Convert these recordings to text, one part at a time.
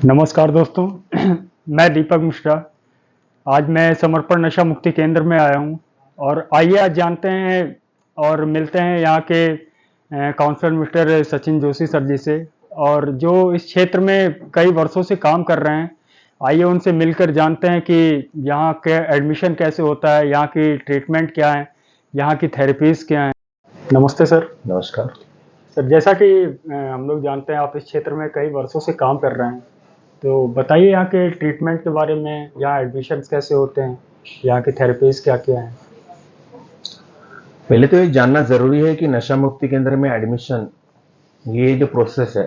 नमस्कार दोस्तों। मैं दीपक मिश्रा। आज मैं समर्पण नशा मुक्ति केंद्र में आया हूं और आइए आज जानते हैं और मिलते हैं यहाँ के counsellor mister Sachin Joshi sir ji से, और जो इस क्षेत्र में कई वर्षों से काम कर रहे हैं। आइए उनसे मिलकर जानते हैं कि यहाँ के एडमिशन कैसे होता है, यहाँ की ट्रीटमेंट क्या है, यहाँ की थेरेपीज क्या हैं। नमस्ते सर। नमस्कार। सर, जैसा कि हम लोग जानते हैं आप इस क्षेत्र में कई वर्षों से काम कर रहे हैं, तो बताइए यहाँ के ट्रीटमेंट के बारे में, यहाँ एडमिशन्स कैसे होते हैं, यहाँ की थेरेपीज क्या क्या हैं। पहले तो ये जानना जरूरी है कि नशा मुक्ति केंद्र में एडमिशन, ये जो प्रोसेस है,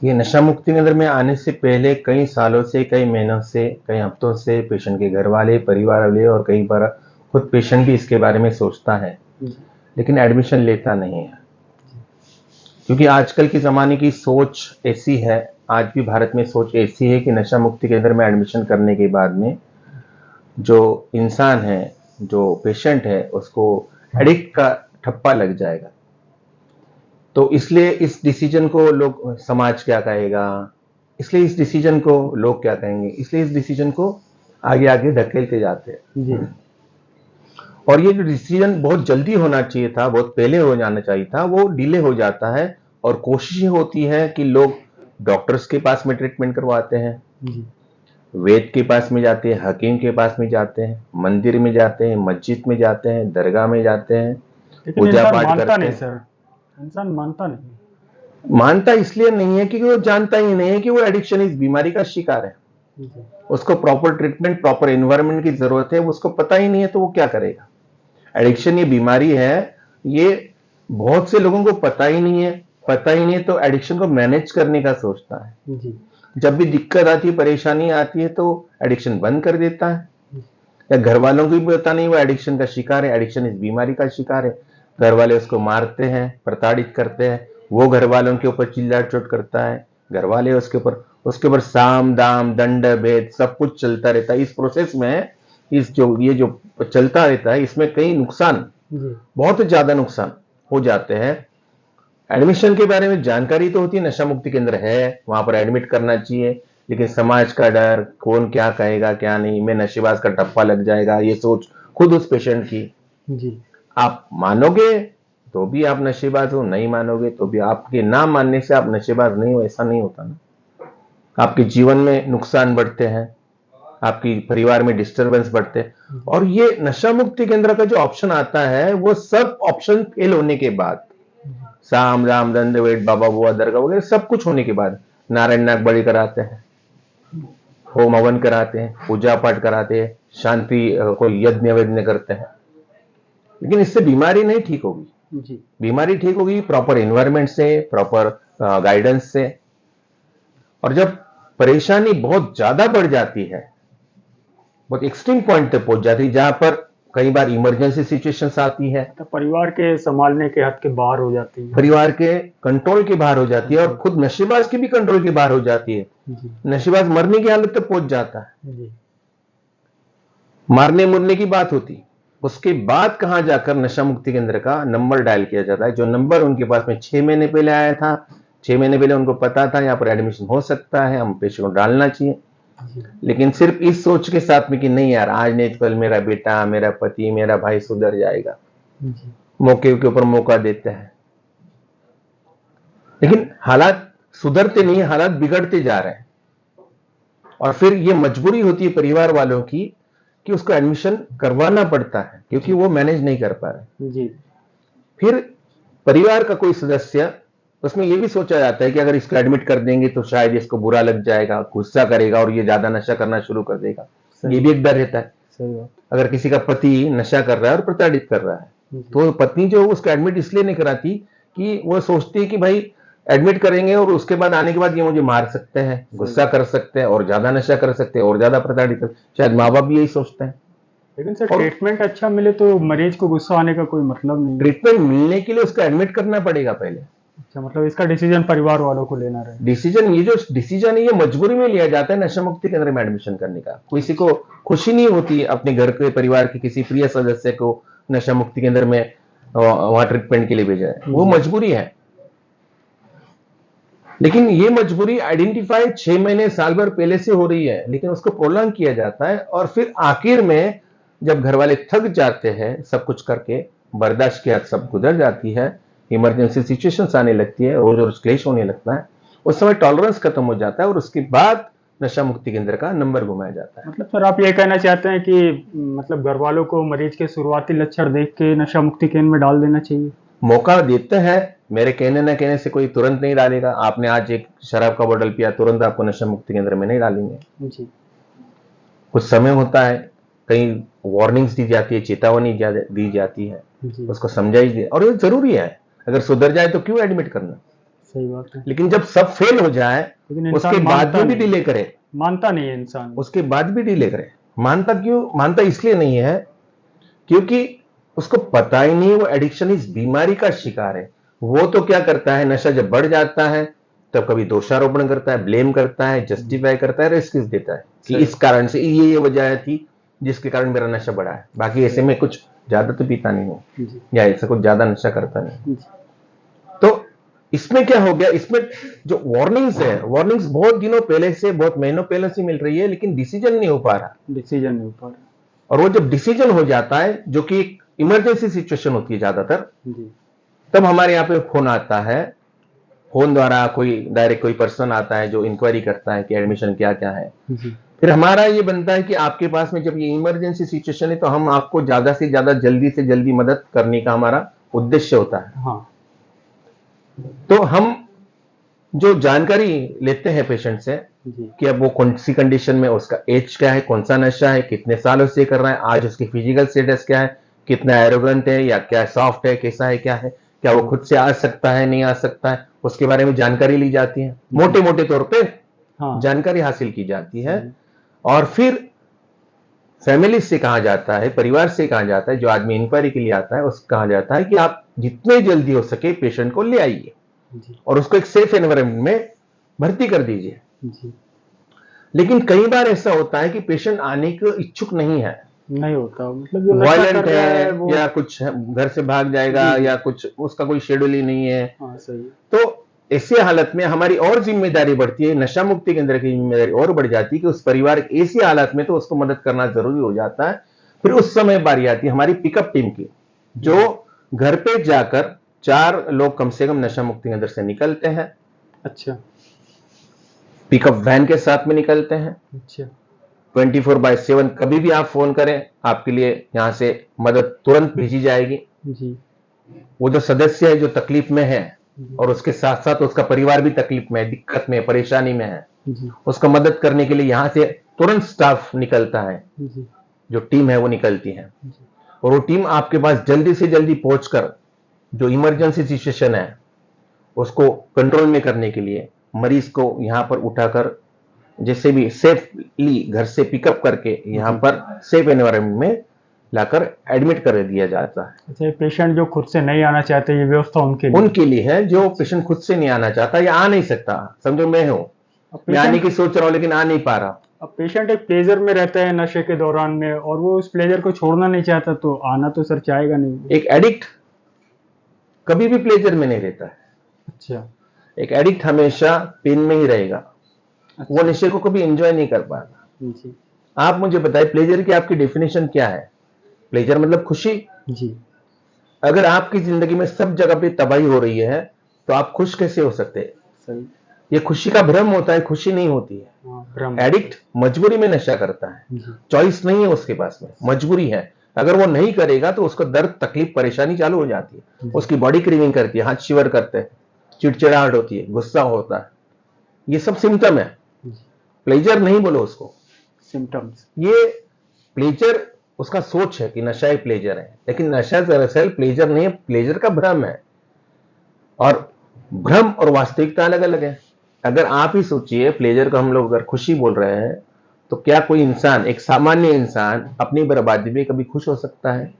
ये नशा मुक्ति केंद्र में आने से पहले कई सालों से, कई महीनों से, कई हफ्तों से पेशेंट के घर वाले, परिवार वाले और कई बार खुद पेशेंट भी इसके बारे में सोचता है, लेकिन एडमिशन लेता नहीं है। क्योंकि आजकल के ज़माने की सोच ऐसी है, आज भी भारत में सोच ऐसी है कि नशा मुक्ति केंद्र में एडमिशन करने के बाद में जो इंसान है, जो पेशेंट है, उसको एडिक्ट का ठप्पा लग जाएगा। तो इसलिए इस डिसीजन को लोग, समाज क्या कहेगा, इसलिए इस डिसीजन को लोग क्या कहेंगे, इसलिए इस डिसीजन को आगे आगे धकेलते जाते हैं जी। और ये जो डिसीजन बहुत जल्दी होना चाहिए था, बहुत पहले हो जाना चाहिए था, वो डिले हो जाता है। और कोशिश होती है कि लोग डॉक्टर्स के पास में ट्रीटमेंट करवाते हैं, जी। वैद्य के पास में जाते हैं, हकीम के पास में जाते हैं, मंदिर में जाते हैं, मस्जिद में जाते हैं, दरगाह में जाते हैं, लेकिन पूजा इंसान पाठ मानता करते नहीं हैं। सर, इंसान मानता नहीं। मानता इसलिए नहीं है क्योंकि वो जानता ही नहीं है कि वो एडिक्शन इस बीमारी का शिकार है। जी। उसको प्रॉपर ट्रीटमेंट, प्रॉपर एनवायरनमेंट की जरूरत है, उसको पता ही नहीं है तो वो क्या करेगा। एडिक्शन ये बीमारी है, ये बहुत से लोगों को पता ही नहीं है। पता ही नहीं है तो एडिक्शन को मैनेज करने का सोचता है। जी। जब भी दिक्कत आती है, परेशानी आती है तो एडिक्शन बंद कर देता है, या घर वालों को भी पता नहीं वो एडिक्शन का शिकार है, एडिक्शन इस बीमारी का शिकार है। घर वाले उसको मारते हैं, प्रताड़ित करते हैं, वो घर वालों के ऊपर चिल्ला चोट करता है, घर वाले उसके ऊपर साम दाम दंड भेद सब कुछ चलता रहता है। इस प्रोसेस में ये जो चलता रहता है, इसमें कई नुकसान, बहुत ज्यादा नुकसान हो जाते हैं। एडमिशन के बारे में जानकारी तो होती है, नशा मुक्ति केंद्र है, वहां पर एडमिट करना चाहिए, लेकिन समाज का डर, कौन क्या कहेगा क्या नहीं, मैं नशेबाज का टप्पा लग जाएगा, ये सोच खुद उस पेशेंट की। जी। आप मानोगे तो भी आप नशेबाज हो, नहीं मानोगे तो भी। आपके ना मानने से आप नशेबाज नहीं हो, ऐसा नहीं होता ना। आपके जीवन में नुकसान बढ़ते हैं, आपकी परिवार में डिस्टरबेंस बढ़ते हैं। और ये नशा मुक्ति केंद्र का जो ऑप्शन आता है, वो सब ऑप्शन फेल होने के बाद, साम राम दंड वेद बाबा बुआ दरगाह वगैरह सब कुछ होने के बाद, नारायण नाग बलि कराते हैं, होम हवन कराते हैं, पूजा पाठ कराते हैं, शांति कोई यज्ञ वज्ञ करते हैं, लेकिन इससे बीमारी नहीं ठीक होगी। जी। बीमारी ठीक होगी प्रॉपर एनवायरनमेंट से, प्रॉपर गाइडेंस से। और जब परेशानी बहुत ज्यादा बढ़ जाती है, बहुत एक्सट्रीम पॉइंट तक पहुंच जाती है, जहां पर कई बार इमरजेंसी सिचुएशंस आती है, तो परिवार के संभालने के हद के बाहर हो जाती है, परिवार के कंट्रोल के बाहर हो जाती है, और खुद नशेबाज के भी कंट्रोल के बाहर हो जाती है। जी। नशेबाज मरने की हालत तक पहुंच जाता है, जी। मारने मुरने की बात होती। उसके बाद कहां जाकर नशा मुक्ति केंद्र का नंबर डायल किया जाता है, जो नंबर उनके पास में 6 महीने पहले आया था। 6 महीने पहले उनको पता था यहाँ पर एडमिशन हो सकता है, हम पेशेंट को डालना चाहिए, लेकिन सिर्फ इस सोच के साथ में कि नहीं यार, आज नहीं तो कल मेरा बेटा, मेरा पति, मेरा भाई सुधर जाएगा। मौके के ऊपर मौका देते हैं, लेकिन हालात सुधरते नहीं, हालात बिगड़ते जा रहे हैं। और फिर ये मजबूरी होती है परिवार वालों की कि उसको एडमिशन करवाना पड़ता है, क्योंकि वो मैनेज नहीं कर पा रहे। जी। फिर परिवार का कोई सदस्य, उसमें ये भी सोचा जाता है कि अगर इसको एडमिट कर देंगे तो शायद इसको बुरा लग जाएगा, गुस्सा करेगा और ये ज्यादा नशा करना शुरू कर देगा। ये भी एक डर रहता है। सही बात। अगर किसी का पति नशा कर रहा है और प्रताड़ित कर रहा है, तो पत्नी जो उसको एडमिट इसलिए नहीं कराती कि वो सोचती है कि भाई एडमिट करेंगे और उसके बाद आने के बाद ये मुझे मार सकते हैं, गुस्सा कर सकते हैं और ज्यादा नशा कर सकते हैं और ज्यादा प्रताड़ित कर, शायद माँ बाप भी यही सोचते हैं। लेकिन सर, ट्रीटमेंट अच्छा मिले तो मरीज को गुस्सा आने का कोई मतलब नहीं। ट्रीटमेंट मिलने के लिए उसको एडमिट करना पड़ेगा पहले। अच्छा, मतलब इसका डिसीजन परिवार वालों को लेना रहे। डिसीजन, ये जो डिसीजन है, ये मजबूरी में लिया जाता है नशा मुक्ति केंद्र में एडमिशन करने का। किसी को खुशी नहीं होती अपने घर के परिवार के किसी प्रिय सदस्य को नशा मुक्ति केंद्र में वहां ट्रीटमेंट के लिए भेजा है, वो मजबूरी है। लेकिन ये मजबूरी आइडेंटिफाई 6 महीने साल भर पहले से हो रही है, लेकिन उसको प्रोलॉन्ग किया जाता है और फिर आखिर में जब घर वाले थक जाते हैं सब कुछ करके, बर्दाश्त के हद सब गुजर जाती है, इमरजेंसी सिचुएशंस आने लगती है, रोज रोज क्लेश होने लगता है, उस समय टॉलरेंस खत्म हो जाता है और उसके बाद नशा मुक्ति केंद्र का नंबर घुमाया जाता है। मतलब सर आप ये कहना चाहते हैं कि मतलब घर वालों को मरीज के शुरुआती लक्षण देख के नशा मुक्ति केंद्र में डाल देना चाहिए? मौका देते हैं, मेरे कहने न कहने से कोई तुरंत नहीं डालेगा। आपने आज एक शराब का बोतल पिया, तुरंत आपको नशा मुक्ति केंद्र में नहीं डालेंगे। जी। कुछ समय होता है, कहीं वार्निंग्स दी जाती है, चेतावनी दी जाती है, जी। उसको समझाई जाए और ये जरूरी है। अगर सुधर जाए तो क्यों एडमिट करना। सही बात है। लेकिन जब सब फेल हो जाए लेकिन इंसान उसके बाद मानता में भी नहीं। डिले करे, मानता नहीं है इंसान। उसके बाद भी डिले करे। मानता क्यों? मानता इसलिए नहीं है क्योंकि उसको पता ही नहीं वो एडिक्शन इस बीमारी का शिकार है। वो तो क्या करता है, नशा जब बढ़ जाता है तब कभी दोषारोपण करता है, ब्लेम करता है, जस्टिफाई करता है, एक्सक्यूज देता है कि इस कारण से ये वजह थी जिसके कारण मेरा नशा बढ़ा है। बाकी ऐसे में कुछ ज्यादा तो पीता नहीं हूं या ऐसा कुछ ज्यादा नशा करता नहीं। तो इसमें क्या हो गया, इसमें जो वार्निंग्स है, वार्निंग्स बहुत दिनों पहले से, बहुत महीनों पहले से मिल रही है, लेकिन डिसीजन नहीं हो पा रहा। डिसीजन नहीं हो पा रहा। और वो जब डिसीजन हो जाता है, जो कि एक इमरजेंसी सिचुएशन होती है ज्यादातर, तब हमारे यहाँ पे फोन आता है। फोन द्वारा कोई डायरेक्ट कोई पर्सन आता है जो इंक्वायरी करता है कि एडमिशन क्या क्या है। फिर हमारा ये बनता है कि आपके पास में जब ये इमरजेंसी सिचुएशन है तो हम आपको ज्यादा से ज्यादा जल्दी से जल्दी मदद करने का हमारा उद्देश्य होता है। हाँ। तो हम जो जानकारी लेते हैं पेशेंट से कि अब वो कौन सी कंडीशन में, उसका एज क्या है, कौन सा नशा है, कितने सालों से कर रहा है, आज उसकी फिजिकल स्टेटस क्या है, कितना एरोगेंट है या क्या सॉफ्ट है, कैसा है, क्या है, क्या वो खुद से आ सकता है, नहीं आ सकता है, उसके बारे में जानकारी ली जाती है। मोटे मोटे तौर पे जानकारी हासिल की जाती है और फिर फैमिली से कहा जाता है, परिवार से कहा जाता है, जो आदमी इंक्वायरी के लिए आता है उसको कहा जाता है कि आप जितने जल्दी हो सके पेशेंट को ले आइए और उसको एक सेफ एनवायरनमेंट में भर्ती कर दीजिए। लेकिन कई बार ऐसा होता है कि पेशेंट आने के इच्छुक नहीं है, नहीं होता, मतलब जो वायलेंट है या कुछ घर से भाग जाएगा या कुछ उसका कोई शेड्यूल ही नहीं है। हाँ, सही। तो ऐसी हालत में हमारी और जिम्मेदारी बढ़ती है, नशा मुक्ति केंद्र की जिम्मेदारी और बढ़ जाती है कि उस परिवार की ऐसी हालत में तो उसको मदद करना जरूरी हो जाता है। फिर उस समय बारी आती है हमारी पिकअप टीम की, जो घर पे जाकर 4 लोग कम से कम नशा मुक्ति केंद्र से निकलते हैं। अच्छा। पिकअप वैन के साथ में निकलते हैं। अच्छा। 24/7 कभी भी आप फोन करें, आपके लिए यहां से मदद तुरंत भेजी जाएगी। जी। वो जो सदस्य है जो तकलीफ में है और उसके साथ साथ उसका परिवार भी तकलीफ में, दिक्कत में, परेशानी में है, उसको मदद करने के लिए यहां से तुरंत स्टाफ निकलता है। जो टीम है वो निकलती है और वो टीम आपके पास जल्दी से जल्दी पहुंचकर जो इमरजेंसी सिचुएशन है उसको कंट्रोल में करने के लिए मरीज को यहां पर उठाकर जैसे भी सेफली घर से पिकअप करके यहां पर सेफ एनवायरनमेंट में लाकर एडमिट कर दिया जाता है। अच्छा, पेशेंट जो खुद से नहीं आना चाहते, ये व्यवस्था उनके लिए है। जो पेशेंट खुद से नहीं आना चाहता या आ नहीं सकता, समझो मैं हूं, मैं आने की सोच रहा हूं लेकिन आ नहीं पा रहा। अब पेशेंट एक प्लेजर में रहता है नशे के दौरान में और वो उस प्लेजर को छोड़ना नहीं चाहता, तो आना तो सर चाहेगा नहीं। एक एडिक्ट कभी भी प्लेजर में नहीं रहता है। अच्छा। एक एडिक्ट हमेशा पेन में ही रहेगा। अच्छा। वो नशे को कभी एंजॉय नहीं कर पाता। आप मुझे बताइए प्लेजर की आपकी डेफिनेशन क्या है? प्लेजर मतलब खुशी। जी। अगर आपकी जिंदगी में सब जगह पे तबाही हो रही है तो आप खुश कैसे हो सकते हैं? सही। ये खुशी का भ्रम होता है, खुशी नहीं होती है। एडिक्ट मजबूरी में नशा करता है, चॉइस नहीं है उसके पास में, मजबूरी है। अगर वो नहीं करेगा तो उसको दर्द, तकलीफ, परेशानी चालू हो जाती है, उसकी बॉडी क्रीविंग करती है, हाथ शिवर करते हैं, चिड़चिड़ाहट होती है, गुस्सा होता है। ये सब सिम्टम है। प्लेजर नहीं बोलो उसको, सिम्टम्स। ये प्लेजर उसका सोच है कि नशा एक प्लेजर है, लेकिन नशा दरअसल प्लेजर नहीं है, प्लेजर का भ्रम है। और भ्रम और वास्तविकता अलग अलग है। अगर आप ही सोचिए, प्लेजर को हम लोग अगर खुशी बोल रहे हैं तो क्या कोई इंसान, एक सामान्य इंसान अपनी बर्बादी में कभी खुश हो सकता है?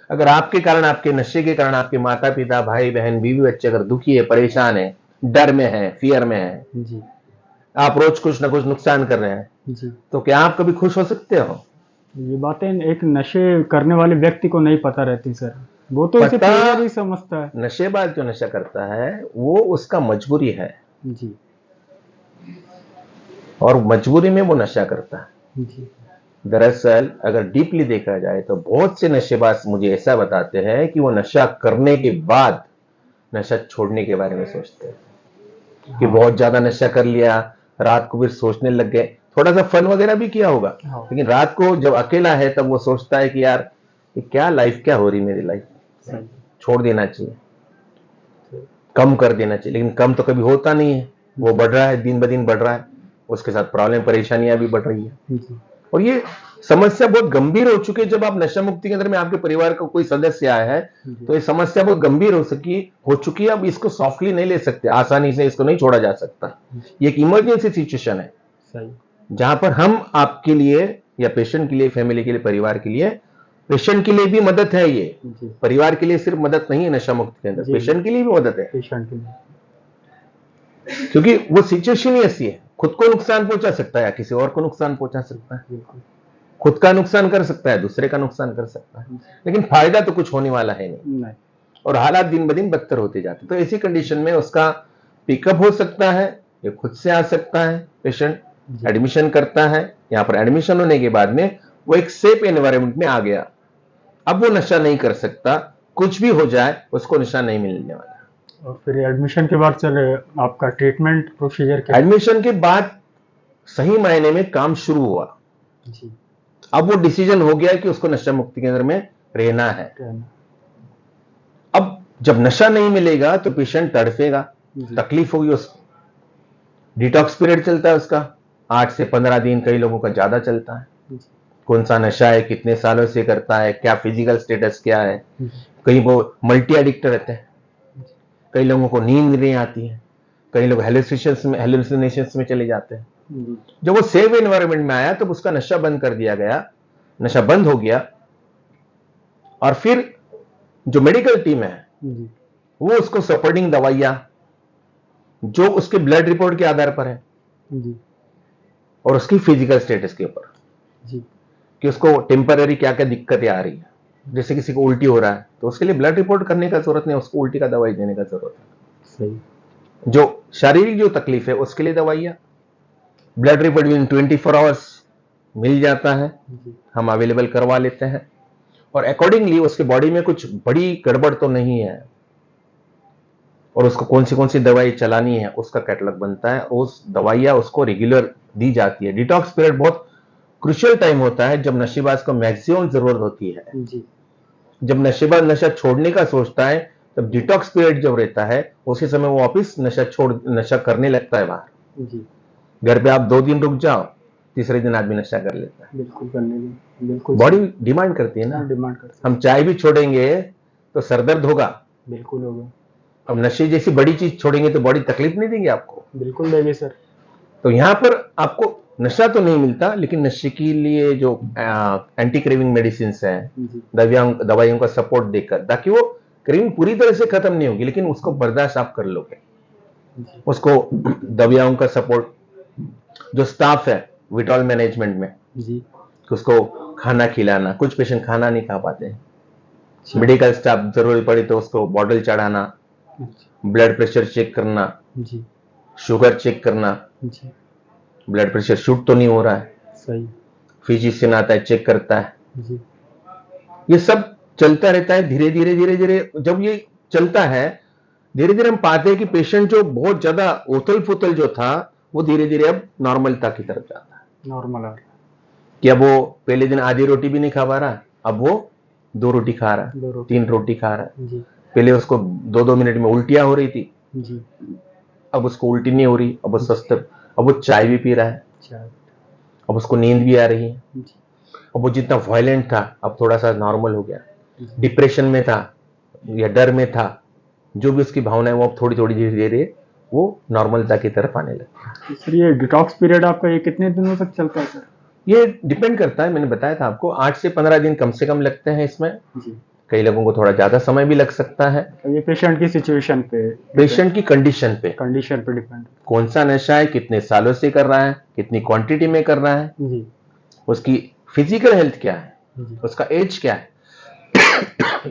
अगर आपके कारण, आपके नशे के कारण आपके माता पिता, भाई बहन, बीवी बच्चे अगर दुखी है, परेशान है, डर में है, फियर में है जी, आप रोज कुछ ना कुछ नुकसान कर रहे हैं जी, तो क्या आप कभी खुश हो सकते हो? ये बातें एक नशे करने वाले व्यक्ति को नहीं पता रहती सर, वो तो इसे प्लेजर ही समझता है। नशेबाज जो नशा करता है वो उसका मजबूरी है, जी और मजबूरी में वो नशा करता है। जी दरअसल अगर डीपली देखा जाए तो बहुत से नशेबाज मुझे ऐसा बताते हैं कि वो नशा करने के बाद नशा छोड़ने के बारे में सोचते हैं कि हाँ बहुत ज्यादा नशा कर लिया, रात को फिर सोचने लग गए। थोड़ा सा फन वगैरह भी किया होगा, हाँ लेकिन रात को जब अकेला है तब वो सोचता है कि यार ये क्या लाइफ क्या हो रही मेरी लाइफ, सही छोड़ देना चाहिए, कम कर देना चाहिए। लेकिन कम तो कभी होता नहीं है, वो बढ़ रहा है, दिन ब दिन बढ़ रहा है, उसके साथ प्रॉब्लम परेशानियां भी बढ़ रही है। जी और ये समस्या बहुत गंभीर हो चुकी है। जब आप नशा मुक्ति केंद्र में आपके परिवार का कोई सदस्य आया है जी तो ये समस्या बहुत गंभीर हो चुकी है। अब इसको सॉफ्टली नहीं ले सकते, आसानी से इसको नहीं छोड़ा जा सकता। ये एक इमरजेंसी सिचुएशन है सही जहां पर हम आपके लिए या पेशेंट के लिए, फैमिली के लिए, परिवार के लिए, पेशेंट के लिए भी मदद है। ये जी परिवार के लिए सिर्फ मदद नहीं है नशा मुक्ति केंद्र, जी पेशेंट के लिए भी मदद है। पेशेंट के लिए क्योंकि वो सिचुएशन ही ऐसी है, खुद को नुकसान पहुंचा सकता है या किसी और को नुकसान पहुंचा सकता है। बिल्कुल खुद का नुकसान कर सकता है, दूसरे का नुकसान कर सकता है, लेकिन फायदा तो कुछ होने वाला है नहीं। नहीं और हालात दिन ब दिन बदतर होते जाते हैं। तो ऐसी कंडीशन में उसका पिकअप हो सकता है, ये खुद से आ सकता है, पेशेंट जी एडमिशन करता है। यहाँ पर एडमिशन होने के बाद में वो एक सेफ एनवायरनमेंट में आ गया, अब वो नशा नहीं कर सकता, कुछ भी हो जाए उसको नशा नहीं मिलने वाला। और फिर एडमिशन के बाद सर आपका ट्रीटमेंट प्रोसीजर क्या एडमिशन के बाद सही मायने में काम शुरू हुआ। जी अब वो डिसीजन हो गया कि उसको नशा मुक्ति केंद्र में रहना है। रहना अब जब नशा नहीं मिलेगा तो पेशेंट तड़फेगा, जी तकलीफ होगी उसको। डिटॉक्स पीरियड चलता है उसका 8 से 15 दिन, कई लोगों का ज्यादा चलता है। जी कौन सा नशा है, कितने सालों से करता है, क्या फिजिकल स्टेटस क्या है। जी कई वो मल्टी एडिक्ट रहते हैं, कई लोगों को नींद नहीं आती है, कई लोग हेलुसिनेशंस में चले जाते हैं। जी जब वो सेफ एनवायरनमेंट में आया तब उसका नशा बंद कर दिया गया, नशा बंद हो गया। और फिर जो मेडिकल टीम है जी वो उसको सपोर्टिंग दवाइयां जो उसके ब्लड रिपोर्ट के आधार पर है जी और उसकी फिजिकल स्टेटस के ऊपर जी कि उसको टेम्पररी क्या क्या दिक्कतें आ रही है। जैसे किसी को उल्टी हो रहा है तो उसके लिए ब्लड रिपोर्ट करने का जरूरत नहीं, उसको उल्टी का दवाई देने का जरूरत है। सही जो शारीरिक जो तकलीफ है उसके लिए दवाइयां, ब्लड रिपोर्ट विद 24 आवर्स मिल जाता है, जी हम अवेलेबल करवा लेते हैं। और अकॉर्डिंगली उसके बॉडी में कुछ बड़ी गड़बड़ तो नहीं है और उसको कौन सी दवाई चलानी है उसका कैटलॉग बनता है, उस दवाइयां उसको रेगुलर दी जाती है। डिटॉक्स पीरियड बहुत क्रुशियल टाइम होता है जब नशेबाज को मैक्सिमम जरूरत होती है। जी जब नशेबाज नशा छोड़ने का सोचता है तब डिटॉक्स पीरियड जब रहता है उसी समय वो वापिस नशा करने लगता है बाहर। जी घर पे आप 2 दिन रुक जाओ, तीसरे दिन आदमी नशा कर लेता है। बिल्कुल करने की बिल्कुल बॉडी डिमांड करती है ना, डिमांड करते हम चाय भी छोड़ेंगे तो सरदर्द होगा, बिल्कुल होगा अब नशे जैसी बड़ी चीज छोड़ेंगे तो बॉडी तकलीफ नहीं देगी आपको। बिल्कुल देंगे सर तो यहां पर आपको नशा तो नहीं मिलता, लेकिन नशे के लिए जो एंटी क्रेविंग मेडिसिन है, जी दवाइयों का सपोर्ट देकर, ताकि वो क्रेविंग पूरी तरह से खत्म नहीं होगी लेकिन उसको बर्दाश्त आप कर लोगे। जी उसको दवाइयों का सपोर्ट, जो स्टाफ है विड्रॉल मैनेजमेंट में, जी उसको खाना खिलाना, कुछ पेशेंट खाना नहीं खा पाते, मेडिकल स्टाफ जरूरी पड़ी तो उसको बॉटल चढ़ाना, अच्छा ब्लड प्रेशर चेक करना, जी शुगर चेक करना, जी ब्लड प्रेशर शूट तो नहीं हो रहा है, सही फिजिशियन आता है चेक करता है। जी ये सब चलता रहता है। धीरे धीरे जब ये चलता है, धीरे धीरे हम पाते हैं कि पेशेंट जो बहुत ज्यादा उथल पुथल जो था वो धीरे धीरे अब नॉर्मलता की तरफ जाता है। नॉर्मल आ रहा कि अब वो पहले दिन आधी रोटी भी नहीं खा पा रहा, अब वो 2 रोटी खा रहा है, 2 रोटी 3 रोटी खा रहा है। है जी पहले उसको 2-2 मिनट में उल्टियां हो रही थी, जी अब उसको उल्टी नहीं हो रही, अब वो स्वस्थ, अब वो चाय भी पी रहा है, चाय अब उसको नींद भी आ रही है। जी अब वो जितना वायलेंट था अब थोड़ा सा नॉर्मल हो गया, जी डिप्रेशन में था या डर में था, जो भी उसकी भावना है वो अब थोड़ी थोड़ी धीरे धीरे वो नॉर्मलता की तरफ आने लगी। तो सर ये डिटॉक्स पीरियड आपका ये कितने दिनों तक चलता है सर ये डिपेंड करता है, मैंने बताया था आपको 8 से 15 दिन कम से कम लगते हैं इसमें, जी कई लोगों को थोड़ा ज्यादा समय भी लग सकता है। तो ये पेशेंट की सिचुएशन पे पेशेंट की कंडीशन पे, कंडीशन पे डिपेंड कौन सा नशा है, कितने सालों से कर रहा है, कितनी क्वांटिटी में कर रहा है, जी उसकी फिजिकल हेल्थ क्या है, जी उसका एज क्या है,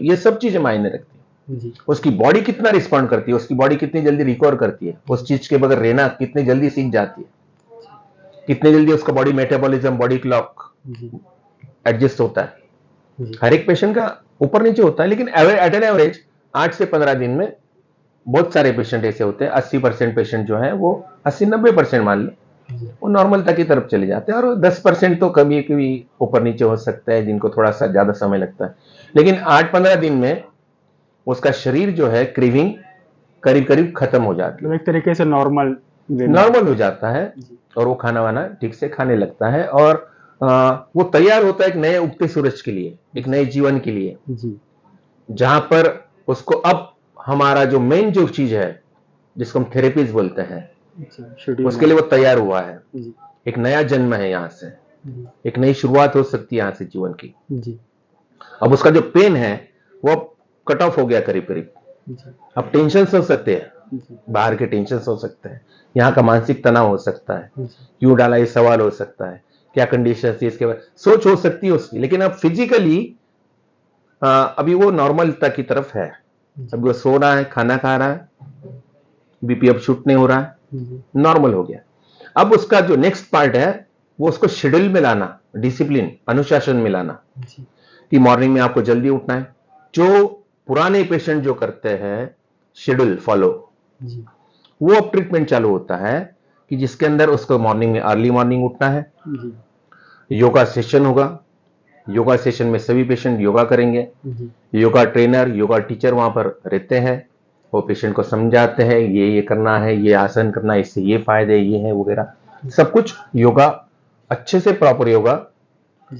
ये सब चीजें मायने रखती जी उसकी बॉडी कितना रिस्पॉन्ड करती है, उसकी बॉडी कितनी जल्दी रिकवर करती है, उस चीज के बगैर रहना कितनी जल्दी सीख जाती है, कितनी जल्दी उसका बॉडी मेटाबॉलिज्म, बॉडी क्लॉक जी एडजस्ट होता है। जी हर एक पेशेंट का ऊपर नीचे होता है, लेकिन एट एन एवरेज 8 से 15 दिन में बहुत सारे पेशेंट ऐसे होते हैं, 80% पेशेंट जो है वो 80-90% मान लो जी वो नॉर्मलता की तरफ चले जाते हैं, और 10% तो कभी कभी ऊपर नीचे हो सकता है, जिनको थोड़ा सा ज्यादा समय लगता है। लेकिन 8-15 दिन में उसका शरीर जो है क्रीविंग करीब करीब खत्म हो जाती है, मतलब एक तरीके से नॉर्मल वे में। नॉर्मल हो जाता है, जी और वो खाना वाना ठीक से खाने लगता है, और वो तैयार होता है एक नए उगते सूरज के लिए, एक नए जीवन के लिए, जी जहां पर उसको अब हमारा जो मेन जो चीज है जिसको हम थेरेपीज बोलते हैं, अच्छा शेड्यूल उसके लिए वो तैयार हुआ है। जी एक नया जन्म है यहाँ से, जी एक नई शुरुआत हो सकती है यहाँ से जीवन की। जी अब उसका जो पेन है वो अब कट ऑफ हो गया करीब करीब। जी अब टेंशन हो सकते हैं, जी बाहर के टेंशन हो सकते हैं, यहाँ का मानसिक तनाव हो सकता है, जी क्यों डाला ये सवाल हो सकता है, क्या कंडीशन थी इसके बाद सोच हो सकती है उसकी, लेकिन अब फिजिकली अभी वो नॉर्मलता की तरफ है। अभी वो सो रहा है, खाना खा रहा है, बीपी अब शूट नहीं हो रहा है, जी नॉर्मल हो गया। अब उसका जो नेक्स्ट पार्ट है वो उसको शेड्यूल में लाना, डिसिप्लिन, अनुशासन में लाना, जी कि मॉर्निंग में आपको जल्दी उठना है। जो पुराने पेशेंट जो करते हैं शेड्यूल फॉलो, जी वो अब ट्रीटमेंट चालू होता है कि जिसके अंदर उसको मॉर्निंग में अर्ली मॉर्निंग उठना है, जी योगा सेशन होगा, योगा सेशन में सभी पेशेंट योगा करेंगे, जी योगा ट्रेनर, योगा टीचर वहां पर रहते हैं, वो पेशेंट को समझाते हैं ये करना है, ये आसन करना है, इससे ये फायदे ये है वगैरह, सब कुछ योगा अच्छे से प्रॉपर योगा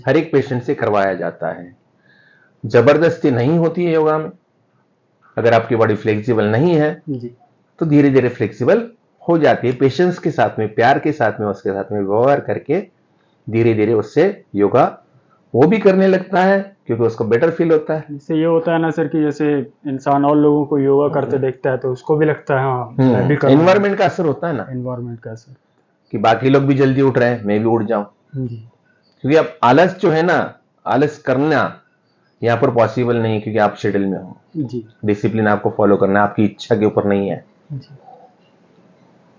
हर एक पेशेंट से करवाया जाता है। जबरदस्ती नहीं होती है योगा में। अगर आपकी बॉडी फ्लेक्सिबल नहीं है जी तो धीरे धीरे फ्लेक्सिबल हो जाती है, पेशेंस के साथ में, प्यार के साथ में, उसके साथ में व्यवहार करके धीरे धीरे उससे योगा वो भी करने लगता है, क्योंकि उसको बेटर फील होता है। इससे ये होता है ना सर कि जैसे इंसान और लोगों को योगा करते देखता है तो उसको भी लगता है हाँ मैं भी करूँ। एनवायरमेंट का असर होता है ना, एनवायरमेंट का असर। कि बाकी लोग भी जल्दी उठ रहे हैं, मैं भी उठ जाऊं, जी क्योंकि अब आलस जो है ना, आलस करना यहाँ पर पॉसिबल नहीं है, क्योंकि आप शेड्यूल में हो, जी डिसिप्लिन आपको फॉलो करना है, आपकी इच्छा के ऊपर नहीं है, जी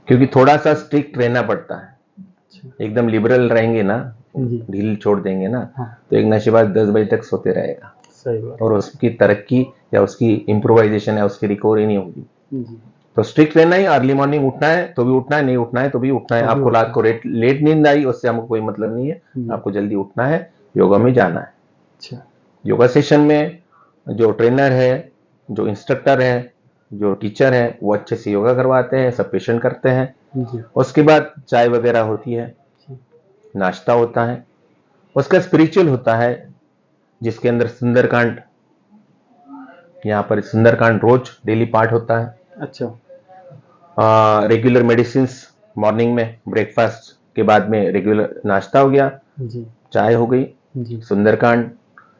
क्योंकि थोड़ा सा स्ट्रिक्ट रहना पड़ता है। अच्छा एकदम लिबरल रहेंगे ना, जी ढील छोड़ देंगे ना, हाँ तो एक नशेबाज 10 बजे तक सोते रहेगा, सही बात और उसकी तरक्की या उसकी इम्प्रोवाइजेशन या उसकी रिकवरी नहीं होगी। जी तो स्ट्रिक्ट रहना ही, अर्ली मॉर्निंग उठना है तो भी उठना है, नहीं उठना है तो भी उठना है। तो भी आपको उठना रात को लेट नींद आई उससे हमको कोई मतलब नहीं है, जी। आपको जल्दी उठना है, योगा में जाना है। अच्छा योगा सेशन में जो ट्रेनर है, जो इंस्ट्रक्टर है, जो टीचर है, वो अच्छे से योगा करवाते हैं, सब पेशेंट करते हैं। जी उसके बाद चाय वगैरह होती है, जी नाश्ता होता है, उसका स्पिरिचुअल होता है जिसके अंदर सुंदरकांड, यहाँ पर सुंदरकांड रोज डेली पार्ट होता है। अच्छा रेगुलर मेडिसिन मॉर्निंग में, ब्रेकफास्ट के बाद में रेगुलर नाश्ता हो गया, जी चाय हो गई, जी सुंदरकांड,